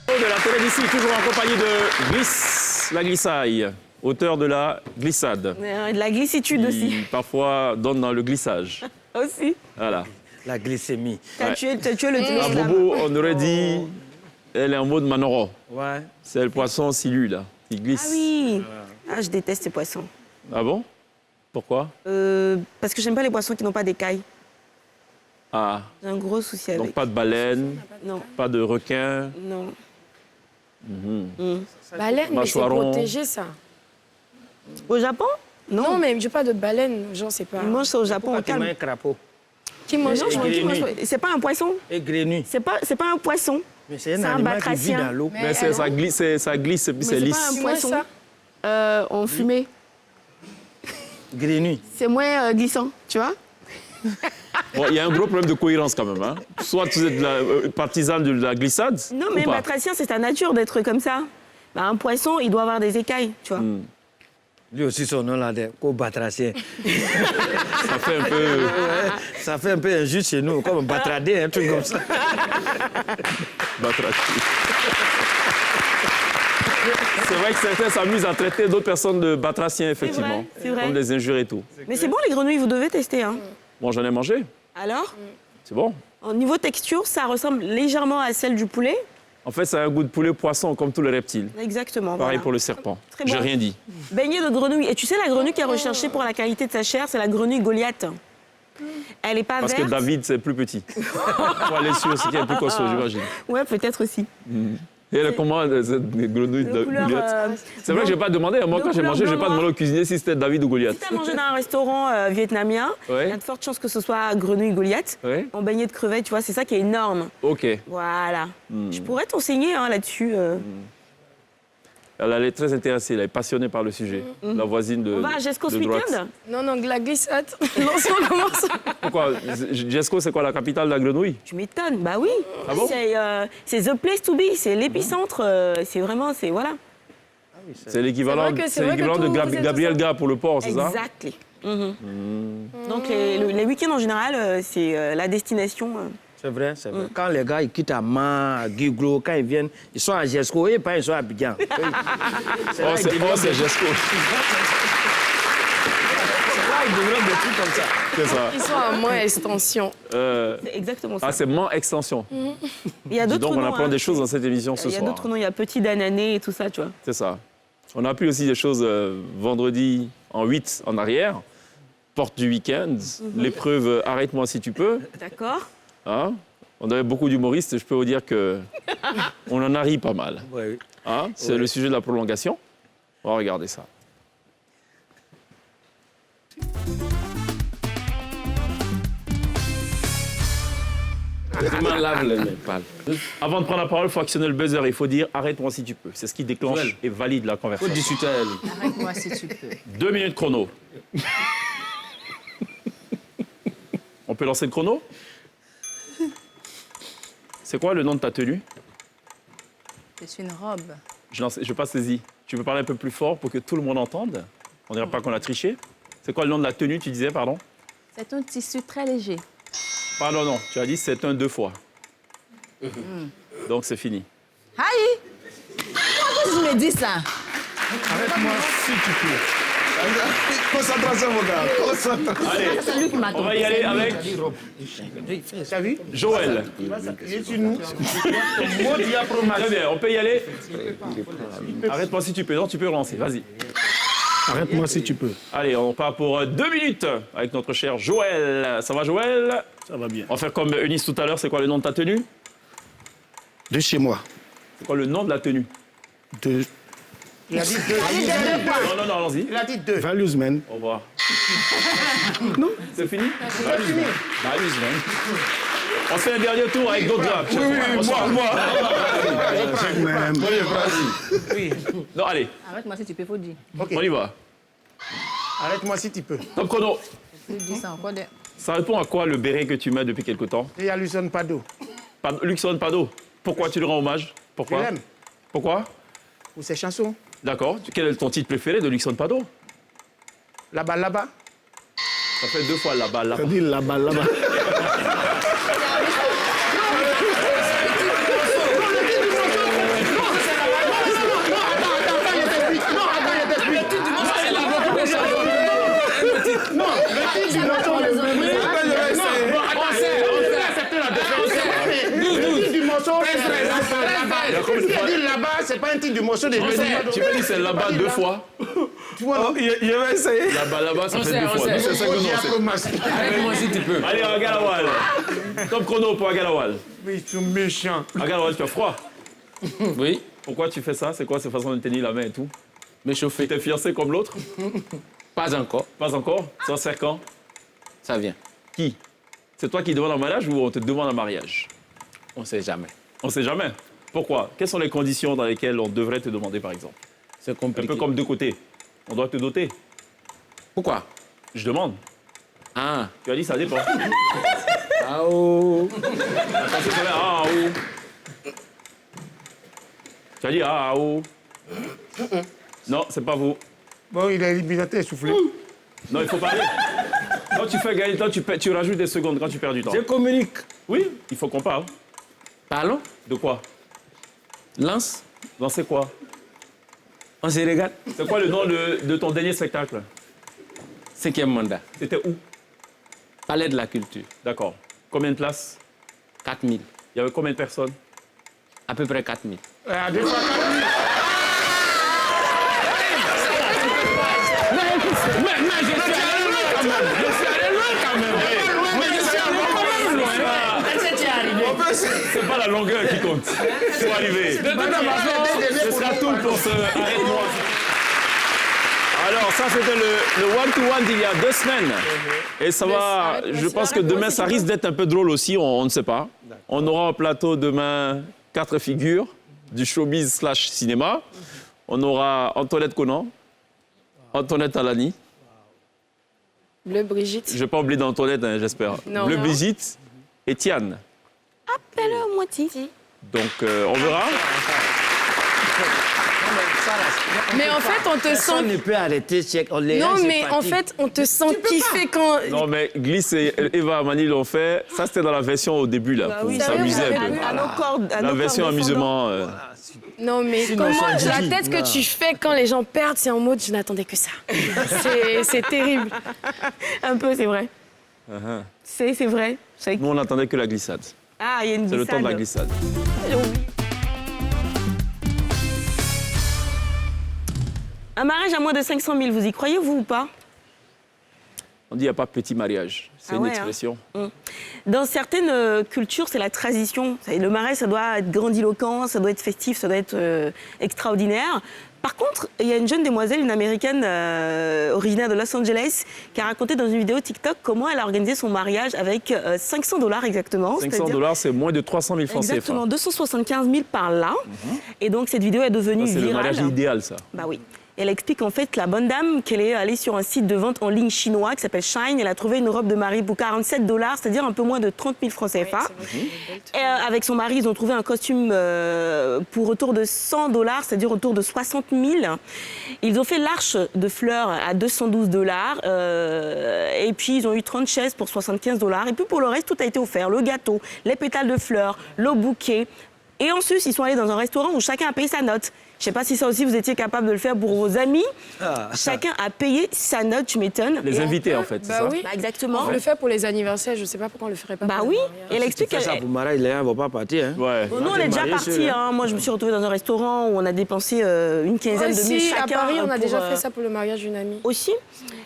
De la télé d'ici, toujours en compagnie de Glisse, la glissaille, auteur de la glissade.
De la glissitude aussi.
Qui parfois donne dans le glissage.
Aussi.
Voilà.
La glycémie.
T'as tué le
À
slam.
Bobo, on aurait dit, elle est en mode Manoro.
Ouais.
C'est le poisson silu, là, qui glisse.
Ah oui. Ah, je déteste ces poissons.
Ah bon? Pourquoi?
Parce que j'aime pas les poissons qui n'ont pas d'écailles.
Ah,
J'ai un gros souci avec.
donc pas de baleine,
Non,
pas de requin.
non.
Baleine, mais c'est
Mâchoiron.
protégé, ça.
Au Japon?
Non, mais je pas de baleine, genre, c'est pas...
Ils mangent ça au Japon,
Pourquoi
au
tu manges
calme.
un crapaud?
Qui mange
Non, c'est pas un poisson.
Et grenouille.
C'est pas un poisson.
Mais c'est un
C'est un
animal qui vit
batracien.
dans l'eau.
Mais ça glisse, ça glisse et puis c'est
c'est
lisse.
pas un
C'est moins
poisson.
ça.
En fumée.
Grenouille.
C'est moins glissant, tu vois?
Bon, il y a un gros problème de cohérence quand même. Hein. Soit vous êtes partisan de la glissade.
Non,
ou
mais
pas.
batracien, c'est sa nature d'être comme ça. Bah, un poisson, il doit avoir des écailles, tu vois.
Lui aussi, son nom là, co-batracien.
Ça fait un peu.
Ça fait un peu injuste chez nous, comme batradé, un truc comme ça.
Batracien. C'est vrai que certains s'amusent à traiter d'autres personnes de batraciens, effectivement.
c'est vrai.
Comme des injures et tout.
Mais c'est bon, les grenouilles, vous devez tester. Hein.
Bon, j'en ai mangé.
Alors,
C'est bon.
au niveau texture, ça ressemble légèrement à celle du poulet.
En fait, ça a un goût de poulet poisson, comme tous les reptiles.
Exactement.
Pareil
voilà.
pour le serpent.
Très
J'ai
bon.
rien dit.
Beignet de grenouille. Et tu sais, la grenouille qui est recherchée pour la qualité de sa chair, c'est la grenouille Goliath. Elle n'est pas
Parce
verte.
que David, c'est plus petit. Pour aller sur ce qui est plus costaud, j'imagine.
Ouais, peut-être aussi.
Et elle est comment, cette grenouille de
couleur,
Goliath? C'est vrai que je n'ai pas demandé. Moi,
de
quand j'ai
couleur
mangé, je n'ai pas
blanc-noir.
demandé au cuisinier si c'était David ou Goliath.
Si tu as mangé dans un restaurant vietnamien, il
Ouais.
y a de fortes chances que ce soit grenouille Goliath.
Ouais.
En beignet de crevettes, tu vois, c'est ça qui est énorme.
Ok.
Voilà. Je pourrais t'enseigner là-dessus.
Elle est très intéressée, elle est passionnée par le sujet. La voisine de
On va à Jesco ce
de droite.
week-end?
Non, non, la glissade. Non, si on commence.
Pourquoi? Jesco, c'est quoi la capitale de la grenouille?
Tu m'étonnes, bah oui.
Ah bon?
C'est the place to be, c'est l'épicentre. C'est vraiment, c'est voilà.
C'est l'équivalent
c'est vrai que
de
tout- vous êtes
Gabriel
tout
Gars pour le porc, c'est ça?
Exactly. Donc les week-ends en général, c'est la destination.
C'est vrai, c'est vrai. Quand les gars ils quittent Amman, Guiglo, quand ils viennent, ils sont à Jesco et pas ils sont à Abidjan. C'est là qu'ils développent
c'est Jesco.
ils développent des trucs comme ça.
C'est ça.
Ils sont à moins extension.
C'est exactement ça.
Ah, c'est Mans Extension.
Il y a
Dis
d'autres
donc, on
noms.
apprend
hein.
des choses dans cette émission ce
Il y a
soir.
d'autres noms, il y a Petit d'Anané et tout ça, tu vois.
C'est ça. On a appris aussi des choses vendredi en 8 en arrière. Porte du week-end, l'épreuve Arrête-moi si tu peux.
D'accord.
Hein? On avait beaucoup d'humoristes, je peux vous dire que on en a ri pas mal.
Ouais, oui.
Hein? C'est le sujet de la prolongation. On va regarder ça.
Je m'en lave les mains, parle.
Avant de prendre la parole, il faut actionner le buzzer. Il faut dire arrête-moi si tu peux. C'est ce qui déclenche et valide la
Faut
conversation.
discuter à elle.
Arrête-moi si tu peux.
2 minutes chrono. On peut lancer le chrono? C'est quoi le nom de ta tenue?
C'est une robe.
Je n'ai pas saisi. Tu peux parler un peu plus fort pour que tout le monde entende? On dirait pas qu'on a triché. C'est quoi le nom de la tenue, tu disais, pardon?
C'est un tissu très léger.
Pardon, non. Tu as dit c'est un 2 fois. Donc c'est fini.
Aïe! Pourquoi tu me dis ça?
Arrête-moi si tu peux. Concentration, mon gars. Concentration.
Allez,
C'est lui qui m'a
on va
trompé.
y aller avec
T'as vu?
Joël.
Il est sur nous. Moi, il y a promesse.
Très bien, on peut y aller. Arrête-moi si tu peux. Non, tu peux relancer. Vas-y.
Arrête-moi si tu peux.
Allez, on part pour 2 minutes avec notre cher Joël. Ça va, Joël?
Ça va bien.
On va faire comme Eunice tout à l'heure. C'est quoi le nom de ta tenue?
De chez moi.
C'est quoi le nom de la tenue?
De
Il a dit deux.
Non, non, non, allons-y.
Il a dit deux.
Values, man.
Au revoir. Non, c'est fini? Values, man. Values, man. On fait un dernier tour avec d'autres gars.
Man.
Oui.
Non, allez,
Arrête-moi si tu peux, faut dire.
on y va.
Arrête-moi si tu peux.
Top chrono.
Tu dis ça encore.
Ça répond à quoi le béret que tu mets depuis quelque temps?
Et il y a Lucien Pado.
Luxon Pado. Pourquoi tu lui rends hommage?
Je
Pourquoi?
l'aime
Pourquoi?
pour ses chansons.
D'accord. Quel est ton titre préféré de Luxon Pado?
Là-bas, là-bas.
Ça fait 2 fois là-bas, là-bas.
Ça dit là-bas, là-bas. Là-bas, c'est pas un titre du morceau de
Tu peux dire c'est là-bas 2 fois.
Tu vois, je vais essayer.
Là-bas, là-bas, ça fait 2 fois. Nous, c'est ça que nous, on sait.
Arrête-moi si tu peux.
Allez, Agalawal. Top chrono pour Agalawal.
Mais ils sont méchants.
Agalawal, tu as froid.
Oui,
Pourquoi tu fais ça? C'est quoi cette façon de tenir la main et tout?
m'échauffer.
T'es fiancé comme l'autre?
Pas encore.
Pas encore? Ça sert quand?
Ça vient.
Qui? C'est toi qui demandes en mariage ou on te demande en mariage?
On sait jamais.
On ne sait jamais. Pourquoi? Quelles sont les conditions dans lesquelles on devrait te demander, par exemple?
C'est
Un
compliqué.
peu comme de côté. On doit te doter.
Pourquoi?
Je demande.
Ah.
Tu as dit ça dépend.
Ah oh.
Attends, c'est vrai. Ah, oh. Tu as dit ah, oh. Non, c'est pas vous.
Bon, il est éliminateur essoufflé.
Non, il faut parler. Quand tu fais gagner le temps, tu rajoutes des secondes quand tu perds du temps.
Je communique.
Oui, il faut qu'on parle.
Parlons.
De quoi?
Lance.
Non, c'est quoi?
On se regarde.
C'est quoi le nom de ton dernier spectacle?
5e mandat.
C'était où?
Palais de la culture.
D'accord. Combien de places?
4000.
Il y avait combien de personnes?
À peu près 4000.
Des fois,
Mais je suis allé loin quand même. Je suis allé loin quand même. C'est pas la longueur qui compte. Faut arriver. Ce sera tout pour ce arrête-moi. Alors, ça, c'était le one-to-one d'il y a 2 semaines. Et ça va, je pense que demain, ça risque d'être un peu drôle aussi, on ne sait pas. On aura au plateau demain 4 figures du showbiz / cinéma. On aura Antoinette Conan, Antoinette Alani.
Bleu Brigitte.
Je ne vais pas oublier d'Antoinette, hein, j'espère.
Non.
Bleu
Non.
Brigitte et Tiane.
Appelle-le moitié.
Donc, on verra.
Mais en fait, on te
Personne
sent...
ne peut arrêter.
Non, mais en fait, on te sent kiffer quand...
Non, mais Glisse et Eva Amani l'ont fait. Ça, c'était dans la version au début, là, pour s'amuser un peu.
À nos cordes.
La version amusement.
Non, mais comment la tête que tu fais quand les gens perdent, c'est en mode je n'attendais que ça. C'est terrible.
Un peu, c'est vrai. C'est vrai.
Nous, on n'attendait que la glissade.
Ah, il y a une glissade.
C'est le temps de la glissade.
J'ai oublié. Un mariage à moins de 500 000, vous y croyez, vous, ou pas?
On dit qu'il n'y a pas petit mariage. C'est une expression.
Dans certaines cultures, c'est la tradition. Le mariage, ça doit être grandiloquent, ça doit être festif, ça doit être extraordinaire. Par contre, il y a une jeune demoiselle, une américaine originaire de Los Angeles, qui a raconté dans une vidéo TikTok comment elle a organisé son mariage avec $500 exactement.
$500, c'est moins de 300 000 francs CFA.
Exactement, 275 000 par là. Et donc, cette vidéo est devenue virale.
C'est le mariage idéal, ça.
Bah oui. Elle explique en fait, la bonne dame, qu'elle est allée sur un site de vente en ligne chinois qui s'appelle Shine. Elle a trouvé une robe de mariée pour $47, c'est-à-dire un peu moins de 30 000 francs CFA. Et avec son mari, ils ont trouvé un costume pour autour de $100, c'est-à-dire autour de 60 000. Ils ont fait l'arche de fleurs à $212. Et puis, ils ont eu 30 chaises pour $75. Et puis, pour le reste, tout a été offert. Le gâteau, les pétales de fleurs, le bouquet. Et ensuite, ils sont allés dans un restaurant où chacun a payé sa note. Je ne sais pas si ça aussi, vous étiez capable de le faire pour vos amis. Chacun a payé sa note, tu m'étonnes.
Les invités, en fait, c'est ça?
Oui.
Bah, exactement.
On le fait pour les anniversaires, je ne sais pas pourquoi on ne le ferait pas.
Bah
pour
oui,
les mariages.
et elle explique
Ça, pour mariage, les gens ne vont pas partir. Hein.
Ouais.
Nous, on est déjà partis. Hein. Moi, je me suis retrouvée dans un restaurant où on a dépensé une quinzaine de mille chacun.
À Paris, on a déjà fait ça pour le mariage d'une amie.
Aussi.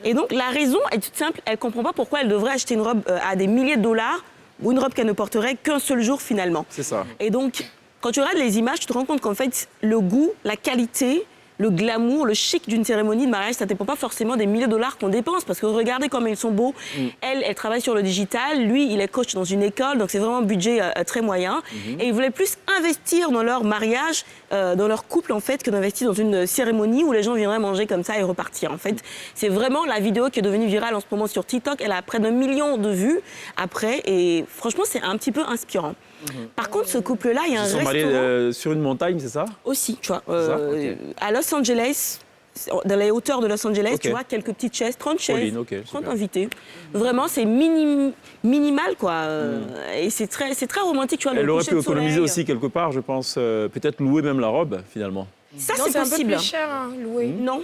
Et donc, la raison est toute simple. Elle ne comprend pas pourquoi elle devrait acheter une robe à des milliers de dollars ou une robe qu'elle ne porterait qu'un seul jour, finalement.
C'est ça.
Et donc, quand tu regardes les images, tu te rends compte qu'en fait, le goût, la qualité, le glamour, le chic d'une cérémonie de mariage, ça ne dépend pas forcément des milliers de dollars qu'on dépense. Parce que regardez comme ils sont beaux. Elle travaille sur le digital. Lui, il est coach dans une école. Donc, c'est vraiment un budget très moyen. Et ils voulaient plus investir dans leur mariage, dans leur couple, en fait, que d'investir dans une cérémonie où les gens viendraient manger comme ça et repartir. En fait, c'est vraiment la vidéo qui est devenue virale en ce moment sur TikTok. Elle a près d'1 million de vues après. Et franchement, c'est un petit peu inspirant. Par contre, ce couple-là, il y a un restaurant...
Ils sont mariés sur une montagne, c'est ça?
Aussi, tu vois.
Okay.
À Los Angeles, dans les hauteurs de Los Angeles, tu vois, quelques petites chaises, 30 chaises, 30 invités. Vraiment, c'est minimal, quoi. Et c'est très romantique, tu vois.
Elle aurait pu économiser aussi quelque part, je pense, peut-être louer même la robe, finalement.
Ça, c'est possible.
Un peu plus cher, hein, louer.
Non,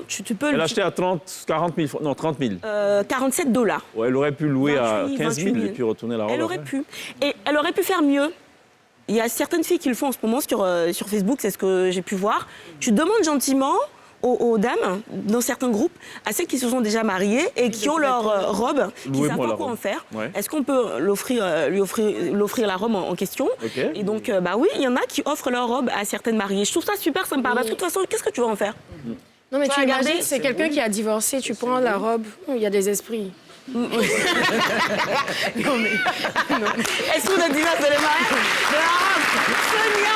tu peux...
Elle a acheté à 30 000.
$47.
Ouais, elle aurait pu louer
28,
à 15 000 et puis retourner la robe.
Elle aurait pu. Et elle aurait pu faire mieux. Il y a certaines filles qui le font en ce moment sur Facebook, c'est ce que j'ai pu voir. Tu demandes gentiment aux dames, dans certains groupes, à celles qui se sont déjà mariées et qui ont leur robe, qui ne savent pas quoi en faire. Ouais. Est-ce qu'on peut lui offrir la robe en question? Et donc, bah oui, il y en a qui offrent leur robe à certaines mariées. Je trouve ça super sympa. Bah, de toute façon, qu'est-ce que tu vas en faire?
Non, mais tu imagines, c'est quelqu'un qui a divorcé, tu prends la robe, il y a des esprits.
Non, mais... Est-ce qu'on a dit ça, c'est le mariage de la robe? Sonia!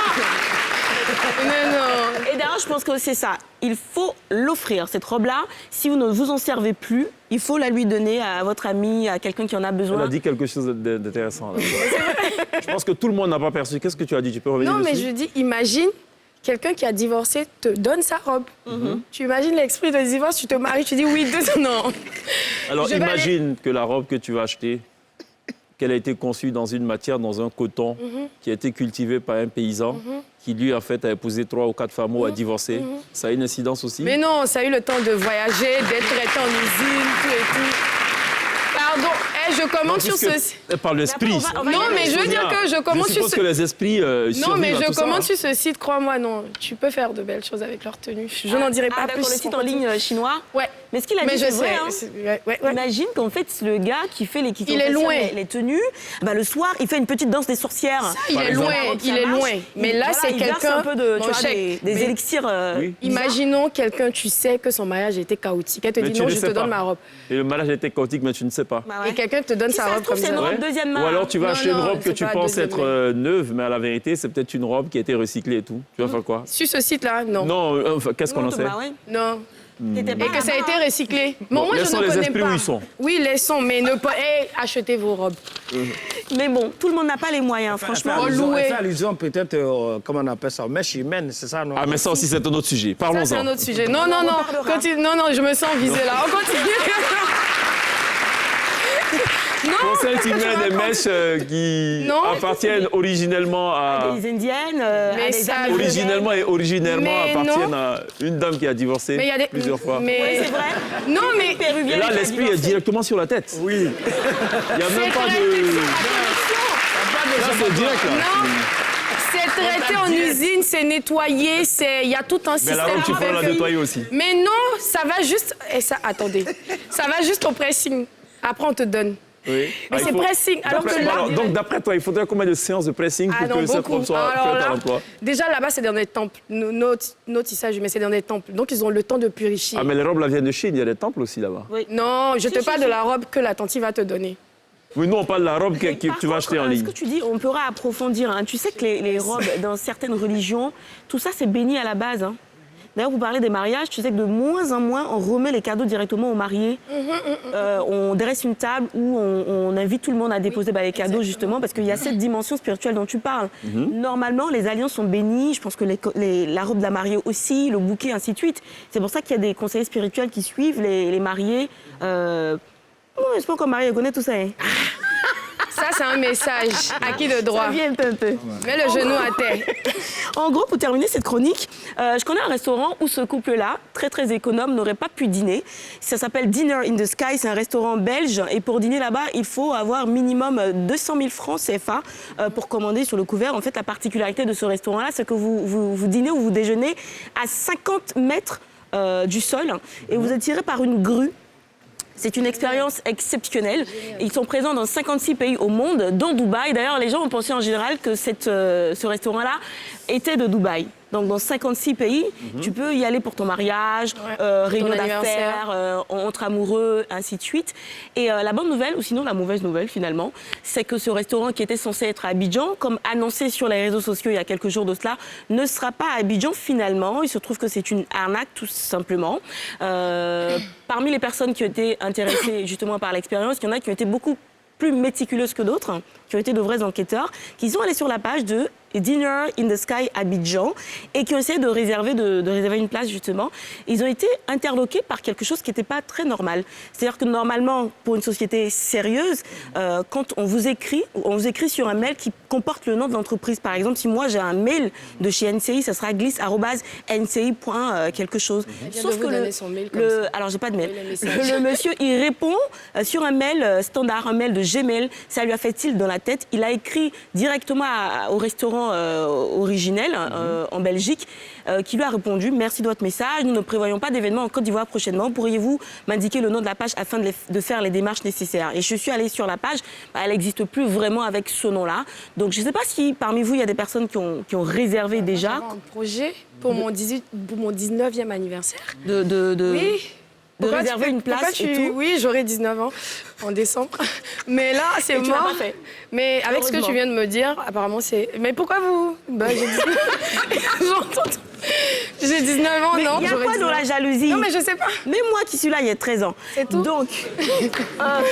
Non.
Et d'ailleurs, je pense que c'est ça. Il faut l'offrir, cette robe-là. Si vous ne vous en servez plus, il faut la lui donner à votre ami, à quelqu'un qui en a besoin.
Elle a dit quelque chose d'intéressant. Je pense que tout le monde n'a pas perçu. Qu'est-ce que tu as dit? Tu peux revenir dessus?
Non, mais je dis, imagine, quelqu'un qui a divorcé te donne sa robe. Tu imagines l'esprit de divorce, tu te maries, tu dis oui, non.
Alors imagine que la robe que tu vas acheter, qu'elle a été conçue dans une matière, dans un coton, qui a été cultivé par un paysan, qui lui, en fait, a épousé 3 ou 4 femmes ou a divorcé. Ça a une incidence aussi?
Mais non, ça a eu le temps de voyager, d'être traité en usine, tout et tout. Pardon, je commande sur ce...
Elle parle de l'esprit.
Non, mais je veux dire que je commande sur
suppose que les esprits
Non, mais je commande
sur
sur ce site, crois-moi, non. Tu peux faire de belles choses avec leur tenue. Je n'en dirai pas plus.
Le site en ligne chinois.
Ouais.
Mais ce qu'il a dit, c'est vrai. Hein. Imagine qu'en fait, le gars qui fait les les tenues, bah, le soir, il fait une petite danse des sorcières.
Ça, il est loin, il est loin. Mais là, c'est quelqu'un...
un peu de, des élixirs.
Imaginons quelqu'un, tu sais que son mariage était chaotique. Elle te dit non, je te donne ma robe.
Et le mariage était chaotique, mais tu ne sais pas.
Et quelqu'un te donne sa robe comme ça.
C'est une robe deuxième main.
Ou alors tu vas acheter une robe que tu penses être neuve, mais à la vérité, c'est peut-être une robe qui a été recyclée et tout. Tu vas faire quoi?
Sur ce site-là, non.
Non, qu'est-ce qu'on en sait?
Non. Et que ça a été recyclé.
Bon,
moi, je ne connais
les esprits
pas.
où ils sont.
Oui, les sons, mais ne pas achetez vos robes.
Mais bon, tout le monde n'a pas les moyens, franchement.
Elle fait allusion peut-être, comment on appelle ça, mèche humaine, c'est ça, non?
Ah, mais ça aussi, c'est un autre sujet. Parlons-en.
C'est un autre sujet. Non, continue. Non, je me sens visée là. On continue.
Pour celles qui mettent des mèches qui appartiennent originellement à...
Des Indiennes,
originellement appartiennent à une dame qui a divorcé plusieurs fois.
Mais c'est vrai.
Non, mais...
Et là, l'esprit est directement sur la tête. Oui. Il n'y a même pas de... Là, c'est direct, là.
Non. C'est traité en usine, c'est nettoyé, il y a tout un système.
Mais la robe, tu peux la nettoyer aussi.
Mais non, ça va juste... Attendez. Ça va juste au pressing. Après, on te donne.
Oui.
Mais c'est pressing. Alors que là...
Donc, d'après toi, il faudrait combien de séances de pressing pour que cette robe soit prête à l'emploi?
Déjà, là-bas, c'est dans des temples. Nos tissages, mais c'est dans des temples. Donc, ils ont le temps de purifier.
Ah, mais les robes, là, viennent de Chine. Il y a des temples aussi, là-bas.
Oui. Non, je te parle de la robe que la tante va te donner.
Oui, nous, on parle de la robe que tu vas acheter en ligne.
Ce que tu dis, on pourra approfondir. Hein. Tu sais que les robes, dans certaines religions, tout ça, c'est béni à la base. Hein. D'ailleurs, vous parlez des mariages, tu sais que de moins en moins, on remet les cadeaux directement aux mariés. On dresse une table où on invite tout le monde à déposer les cadeaux, justement, parce qu'il y a cette dimension spirituelle dont tu parles. Normalement, les alliances sont bénies. Je pense que la robe de la mariée aussi, le bouquet, ainsi de suite. C'est pour ça qu'il y a des conseillers spirituels qui suivent les mariés. Je pense qu'un marié connaît tout ça. Hein.
Ça, c'est un message acquis de droit.
Ça vient un peu.
Mets le genou à terre.
En gros, pour terminer cette chronique, je connais un restaurant où ce couple-là, très très économe, n'aurait pas pu dîner. Ça s'appelle Dinner in the Sky, c'est un restaurant belge. Et pour dîner là-bas, il faut avoir minimum 200 000 francs CFA pour commander sur le couvert. En fait, la particularité de ce restaurant-là, c'est que vous dînez ou vous déjeunez à 50 mètres du sol et vous êtes tiré par une grue. C'est une expérience exceptionnelle. Ils sont présents dans 56 pays au monde, dont Dubaï. D'ailleurs, les gens ont pensé en général que ce restaurant-là était de Dubaï. Donc, dans 56 pays, tu peux y aller pour ton mariage, réunion d'affaires, entre amoureux, ainsi de suite. Et la bonne nouvelle, ou sinon la mauvaise nouvelle finalement, c'est que ce restaurant qui était censé être à Abidjan, comme annoncé sur les réseaux sociaux il y a quelques jours de cela, ne sera pas à Abidjan finalement. Il se trouve que c'est une arnaque tout simplement. Parmi les personnes qui ont été intéressées justement par l'expérience, il y en a qui ont été beaucoup plus méticuleuses que d'autres, qui ont été de vrais enquêteurs, qui sont allés sur la page de Dinner in the Sky Abidjan et qui ont essayé de réserver une place justement. Ils ont été interloqués par quelque chose qui n'était pas très normal. C'est-à-dire que normalement, pour une société sérieuse, quand on vous écrit sur un mail qui comporte le nom de l'entreprise. Par exemple, si moi j'ai un mail de chez NCI, ça sera gliss@nci. quelque chose.
Sauf que
alors j'ai pas de mail. Le monsieur, il répond sur un mail standard, un mail de Gmail. Ça lui a fait tilt dans la tête. Il a écrit directement au restaurant originel en Belgique qui lui a répondu: merci de votre message, nous ne prévoyons pas d'événement en Côte d'Ivoire prochainement, pourriez-vous m'indiquer le nom de la page afin de faire les démarches nécessaires? Et je suis allée sur la page, elle n'existe plus vraiment avec ce nom-là, donc je ne sais pas si parmi vous il y a des personnes qui ont réservé déjà.
Un projet pour mon 19e anniversaire.
Oui. De réserver une place et tout.
Oui, j'aurai 19 ans en décembre. Mais là, c'est mort.
Tu l'as pas fait.
Mais avec ce que tu viens de me dire, apparemment, c'est... Mais pourquoi vous? J'ai 19... J'ai 19 ans,
mais
non?
Il y a quoi dans la jalousie?
Non, mais je sais pas.
Même moi qui suis là, il y a 13 ans.
C'est tout.
Donc, voilà.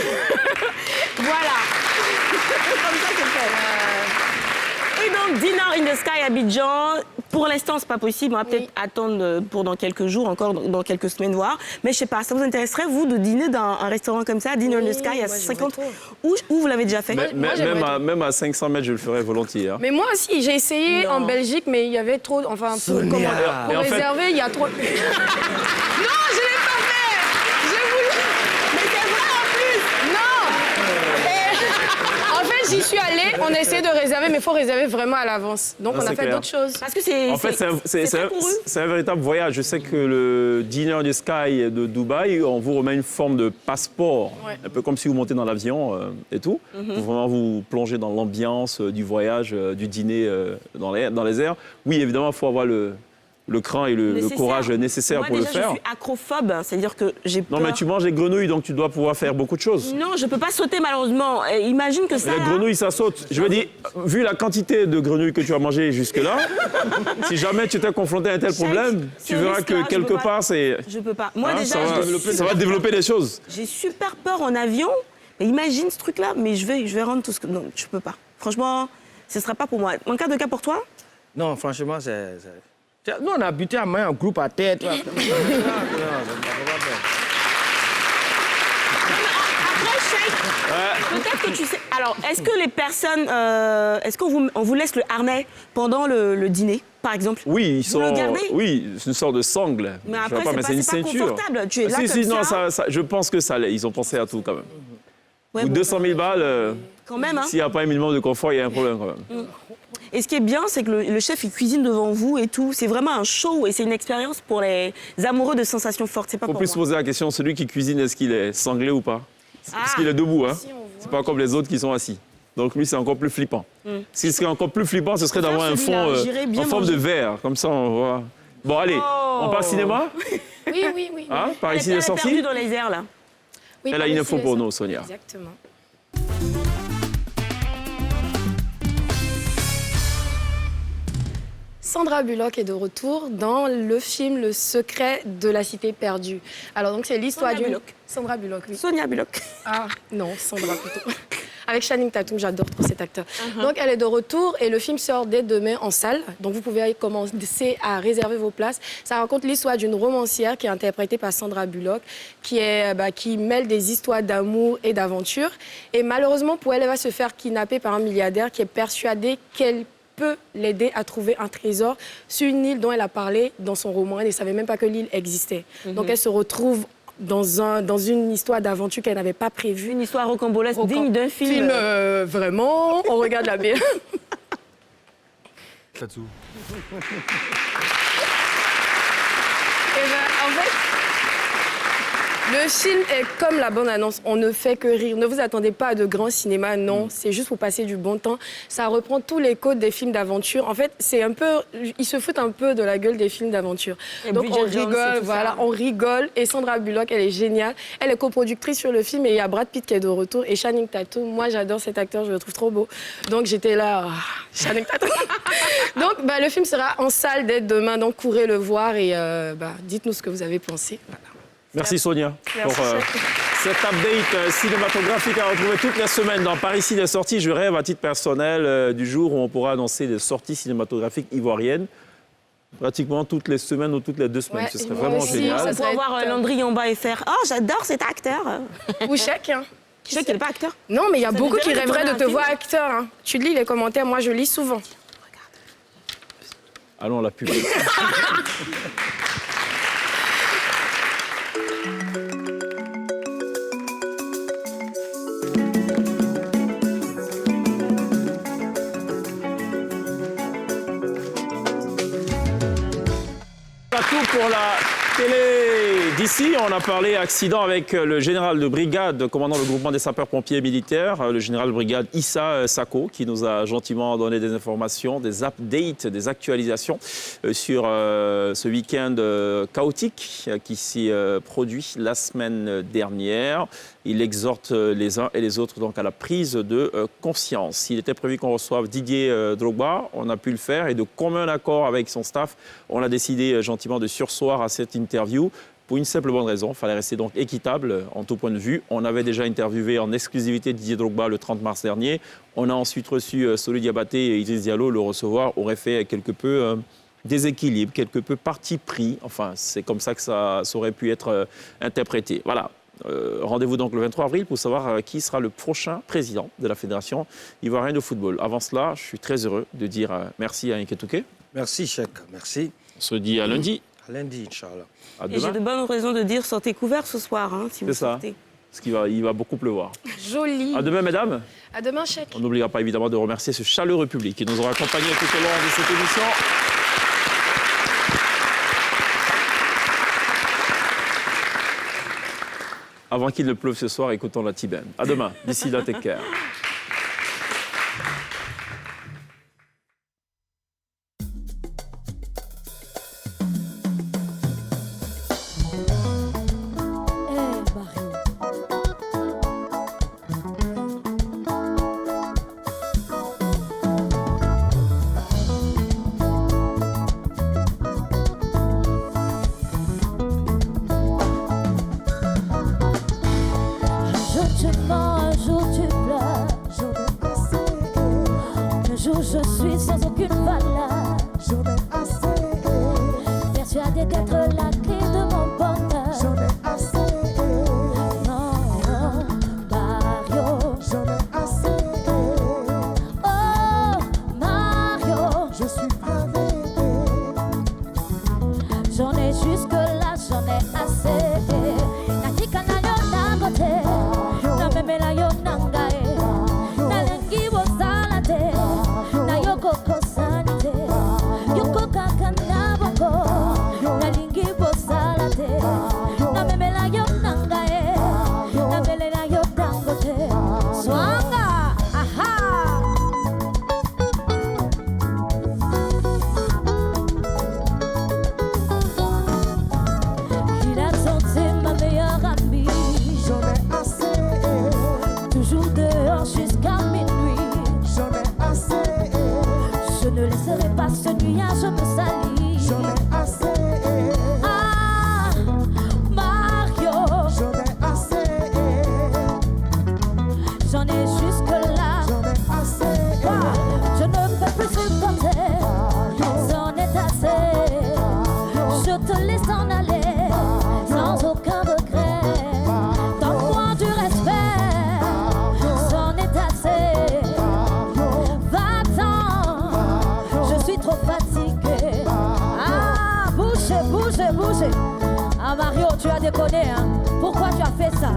Comme ça, c'est fait. Et donc, Dinner in the Sky Abidjan, pour l'instant, c'est pas possible. On va peut-être attendre pour dans quelques jours, encore dans quelques semaines, voir. Mais je sais pas, ça vous intéresserait, vous, de dîner dans un restaurant comme ça, Dinner in the Sky, à 50... Où vous l'avez déjà fait?
Même à 500 mètres, je le ferais volontiers. Hein.
Mais moi aussi, j'ai essayé en Belgique, mais il y avait trop... Enfin, pour réserver, il y a trop... Non, je l'ai pas fait. J'ai voulu... Mais c'est vrai en plus. Non. j'y suis allée, on a essayé de réserver, mais il faut réserver vraiment à l'avance. Donc,
Ah,
on a
c'est
fait
clair.
d'autres choses.
Parce que c'est
En fait,
très couru.
c'est un véritable voyage. Je sais que le Dinner du Sky de Dubaï, on vous remet une forme de passeport,
Ouais.
un peu comme si vous montez dans l'avion et tout, pour vraiment vous plonger dans l'ambiance du voyage, du dîner dans les airs. Oui, évidemment, il faut avoir le cran et le
Nécessaire.
courage nécessaire
Moi,
pour
déjà,
le faire.
je suis acrophobe, c'est-à-dire que j'ai peur.
Non, mais tu manges les grenouilles, donc tu dois pouvoir faire beaucoup de choses.
Non, je peux pas sauter malheureusement. Et imagine que ça.
Les
là-
grenouilles, ça saute. Je veux dire, vu la quantité de grenouilles que tu as mangées jusque-là, si jamais tu t'es confronté à un tel
Cheikh,
problème,
c'est
tu
un
verras
risque,
que
là, je
quelque
peux pas.
part, c'est...
Je peux pas. Moi
Hein,
déjà,
ça va développer des choses.
j'ai super peur en avion. Mais imagine ce truc-là, mais je vais rendre tout ce que. Non, je peux pas. Franchement, ce sera pas pour moi. En cas de cas pour toi?
Non, franchement, nous, on a buté à main en groupe à tête. Non, c'est pas faire.
Après, Cheikh, peut-être que tu sais. Alors, est-ce que les personnes. Est-ce qu'on vous laisse le harnais pendant le dîner, par exemple?
Oui, ils
Vous le
sont...
gardez?
Oui, c'est une sorte de sangle.
Mais
Je
après,
vois
c'est
c'est une
pas
ceinture.
confortable. Tu es là
Si,
comme
si, non,
ça.
je pense que ça l'est. Ils ont pensé à tout, quand même.
Ouais,
Ou
bon,
200 000 balles,
quand même, hein.
s'il n'y a pas un minimum de confort, il y a un problème, quand même.
Et ce qui est bien, c'est que le chef, il cuisine devant vous et tout. C'est vraiment un show et c'est une expérience pour les amoureux de sensations fortes. C'est pas
Il faut
pour
plus se
moi.
poser la question, celui qui cuisine, est-ce qu'il est sanglé ou pas? Parce
Ah.
qu'il est debout, hein. C'est pas comme les autres qui sont assis. Donc lui, c'est encore plus flippant. Ce qui serait encore plus flippant, ce serait
Faut faire
d'avoir un
celui-là.
fond
J'irais bien
en forme de
manger.
verre. Comme ça, on voit. Bon, allez, on passe cinéma.
Oui, oui, oui.
Hein, par ici,
Elle
il est
est perdue
sorti.
dans les airs, là.
Oui,
Elle a
par
une
ici,
info
les
pour
autres.
nous, Sonia.
Exactement. Sandra Bullock est de retour dans le film Le secret de la cité perdue. Alors donc c'est l'histoire
Sonia
d'une...
Bullock.
Sandra Bullock, oui.
Sonia Bullock.
Ah non, Sandra plutôt. Avec Channing Tatum, j'adore trop cet acteur. Donc elle est de retour et le film sort dès demain en salle. Donc vous pouvez commencer à réserver vos places. Ça raconte l'histoire d'une romancière qui est interprétée par Sandra Bullock, qui mêle des histoires d'amour et d'aventure. Et malheureusement pour elle, elle va se faire kidnapper par un milliardaire qui est persuadé qu'elle peut l'aider à trouver un trésor sur une île dont elle a parlé dans son roman. Elle ne savait même pas que l'île existait. Donc elle se retrouve dans une histoire d'aventure qu'elle n'avait pas prévue.
Une histoire rocambolesque digne d'un film.
Vraiment, on regarde la BD.
Dazu.
En fait, le film est comme la bande-annonce. On ne fait que rire. Ne vous attendez pas à de grands cinémas, non. C'est juste pour passer du bon temps. Ça reprend tous les codes des films d'aventure. En fait, c'est un peu... Ils se foutent un peu de la gueule des films d'aventure.
Et
Donc, on
Bridget Jones et
rigole,
tout
voilà,
ça.
on rigole. Et Sandra Bullock, elle est géniale. Elle est coproductrice sur le film et il y a Brad Pitt qui est de retour. Et Channing Tatum, moi, j'adore cet acteur, je le trouve trop beau. Donc, j'étais là, Channing Tatum. Donc, le film sera en salle dès demain. Donc, courez le voir et dites-nous ce que vous avez pensé. Voilà.
Merci Sonia pour cet update cinématographique à retrouver toutes les semaines dans Par ici les sorties. Je rêve à titre personnel du jour où on pourra annoncer des sorties cinématographiques ivoiriennes pratiquement toutes les semaines ou toutes les 2 semaines.
Ouais,
Ce serait
moi
vraiment
aussi,
génial.
ça
On pourrait
serait
voir
top.
Landry en bas et faire « Oh, j'adore cet acteur !»
Ou Cheikh, hein.
Je sais qu'il n'est pas acteur.
Non, mais il y a
Ça
beaucoup
nous
qui
dirait de
rêveraient de
tourner
te
un
voir
film.
acteur. Hein. Tu lis les commentaires, moi je lis souvent.
Allons à la pub. Pas tout pour la télé d'ici. On a parlé accident avec le général de brigade commandant le groupement des sapeurs-pompiers militaires, le général de brigade Issa Sako, qui nous a gentiment donné des informations, des updates, des actualisations sur ce week-end chaotique qui s'y produit la semaine dernière. Il exhorte les uns et les autres donc à la prise de conscience. Il était prévu qu'on reçoive Didier Drogba, on a pu le faire et de commun accord avec son staff, on a décidé gentiment de surseoir à cette interview pour une simple bonne raison. Il fallait rester donc équitable en tout point de vue. On avait déjà interviewé en exclusivité Didier Drogba le 30 mars dernier. On a ensuite reçu Solou Diabaté et Idriss Diallo. Le recevoir aurait fait quelque peu déséquilibre, quelque peu parti pris. Enfin, c'est comme ça que ça aurait pu être interprété. Voilà. Rendez-vous donc le 23 avril pour savoir qui sera le prochain président de la Fédération ivoirienne de football. Avant cela, je suis très heureux de dire merci à Nketouké.
Merci, Cheikh. Merci.
On se dit à lundi.
À lundi, Inch'Allah.
À
Et j'ai
demain.
de bonnes raisons de dire sortez couverts ce soir, hein, si vous
C'est ça.
sortez.
Parce qu'il va beaucoup pleuvoir.
Joli.
À demain, mesdames.
À demain, Cheikh.
On n'oubliera pas évidemment de remercier ce chaleureux public qui nous aura accompagnés tout au long de cette émission. Avant qu'il ne pleuve ce soir, écoutons la T-Band. À demain. D'ici là, take care.
Je suis sans aucune valeur. J'en ai assez. Persuadée d'être la clé de mon bonheur. J'en ai assez. Non, Mario. J'en ai assez. Oh, Mario. Je suis pavé. J'en ai jusque-là, j'en ai assez. Natika na yo nangote. Na memela yo nangae. Na lengi wozalate. Ce nuage me salit. J'en ai assez. Ah, Mario. J'en ai assez. J'en ai jusque-là. J'en ai assez. Ah, je ne peux plus supporter. C'en est assez. Je te laisse en aller sans aucun regret. Donne-moi du respect. C'en est assez. Trop fatigué. Ah, bougez. Ah, Mario, tu as déconné, hein. Pourquoi tu as fait ça?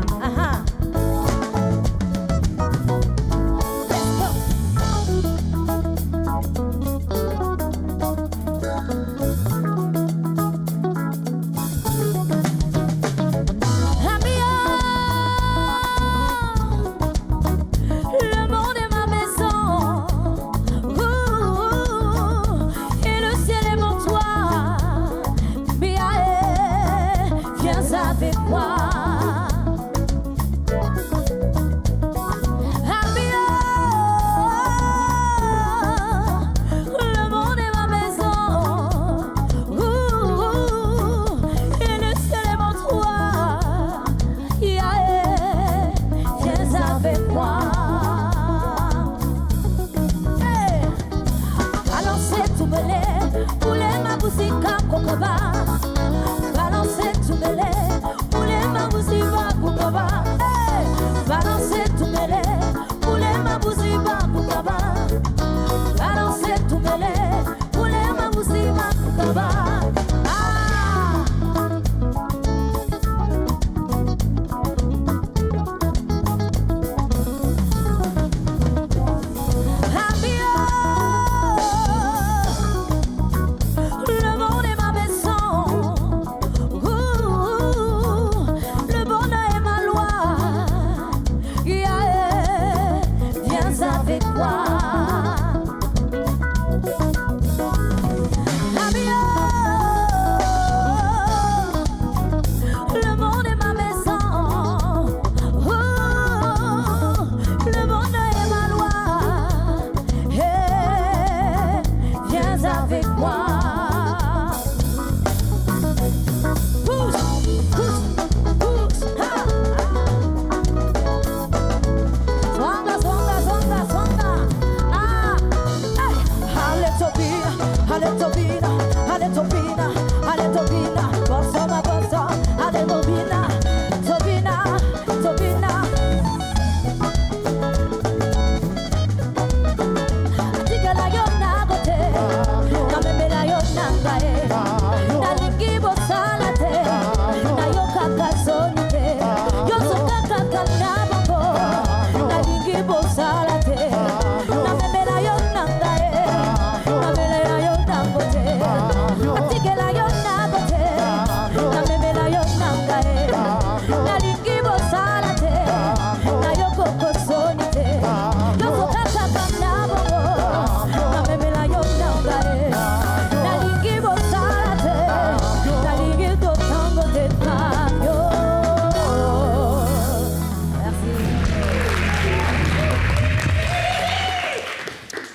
Balancez tout mêlé, poulet ma bousiba boukaba. Balancez tout mêlé, poulet ma bousiba boukaba. Balancez tout mêlé, poulet ma bousiba boukaba. Sala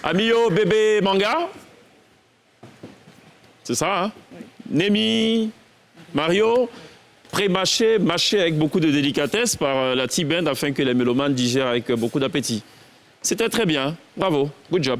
Amio, bébé, manga. C'est ça, hein? Nemi, Mario, pré-mâché, mâché avec beaucoup de délicatesse par la T-Band afin que les mélomanes digèrent avec beaucoup d'appétit. C'était très bien. Bravo. Good job.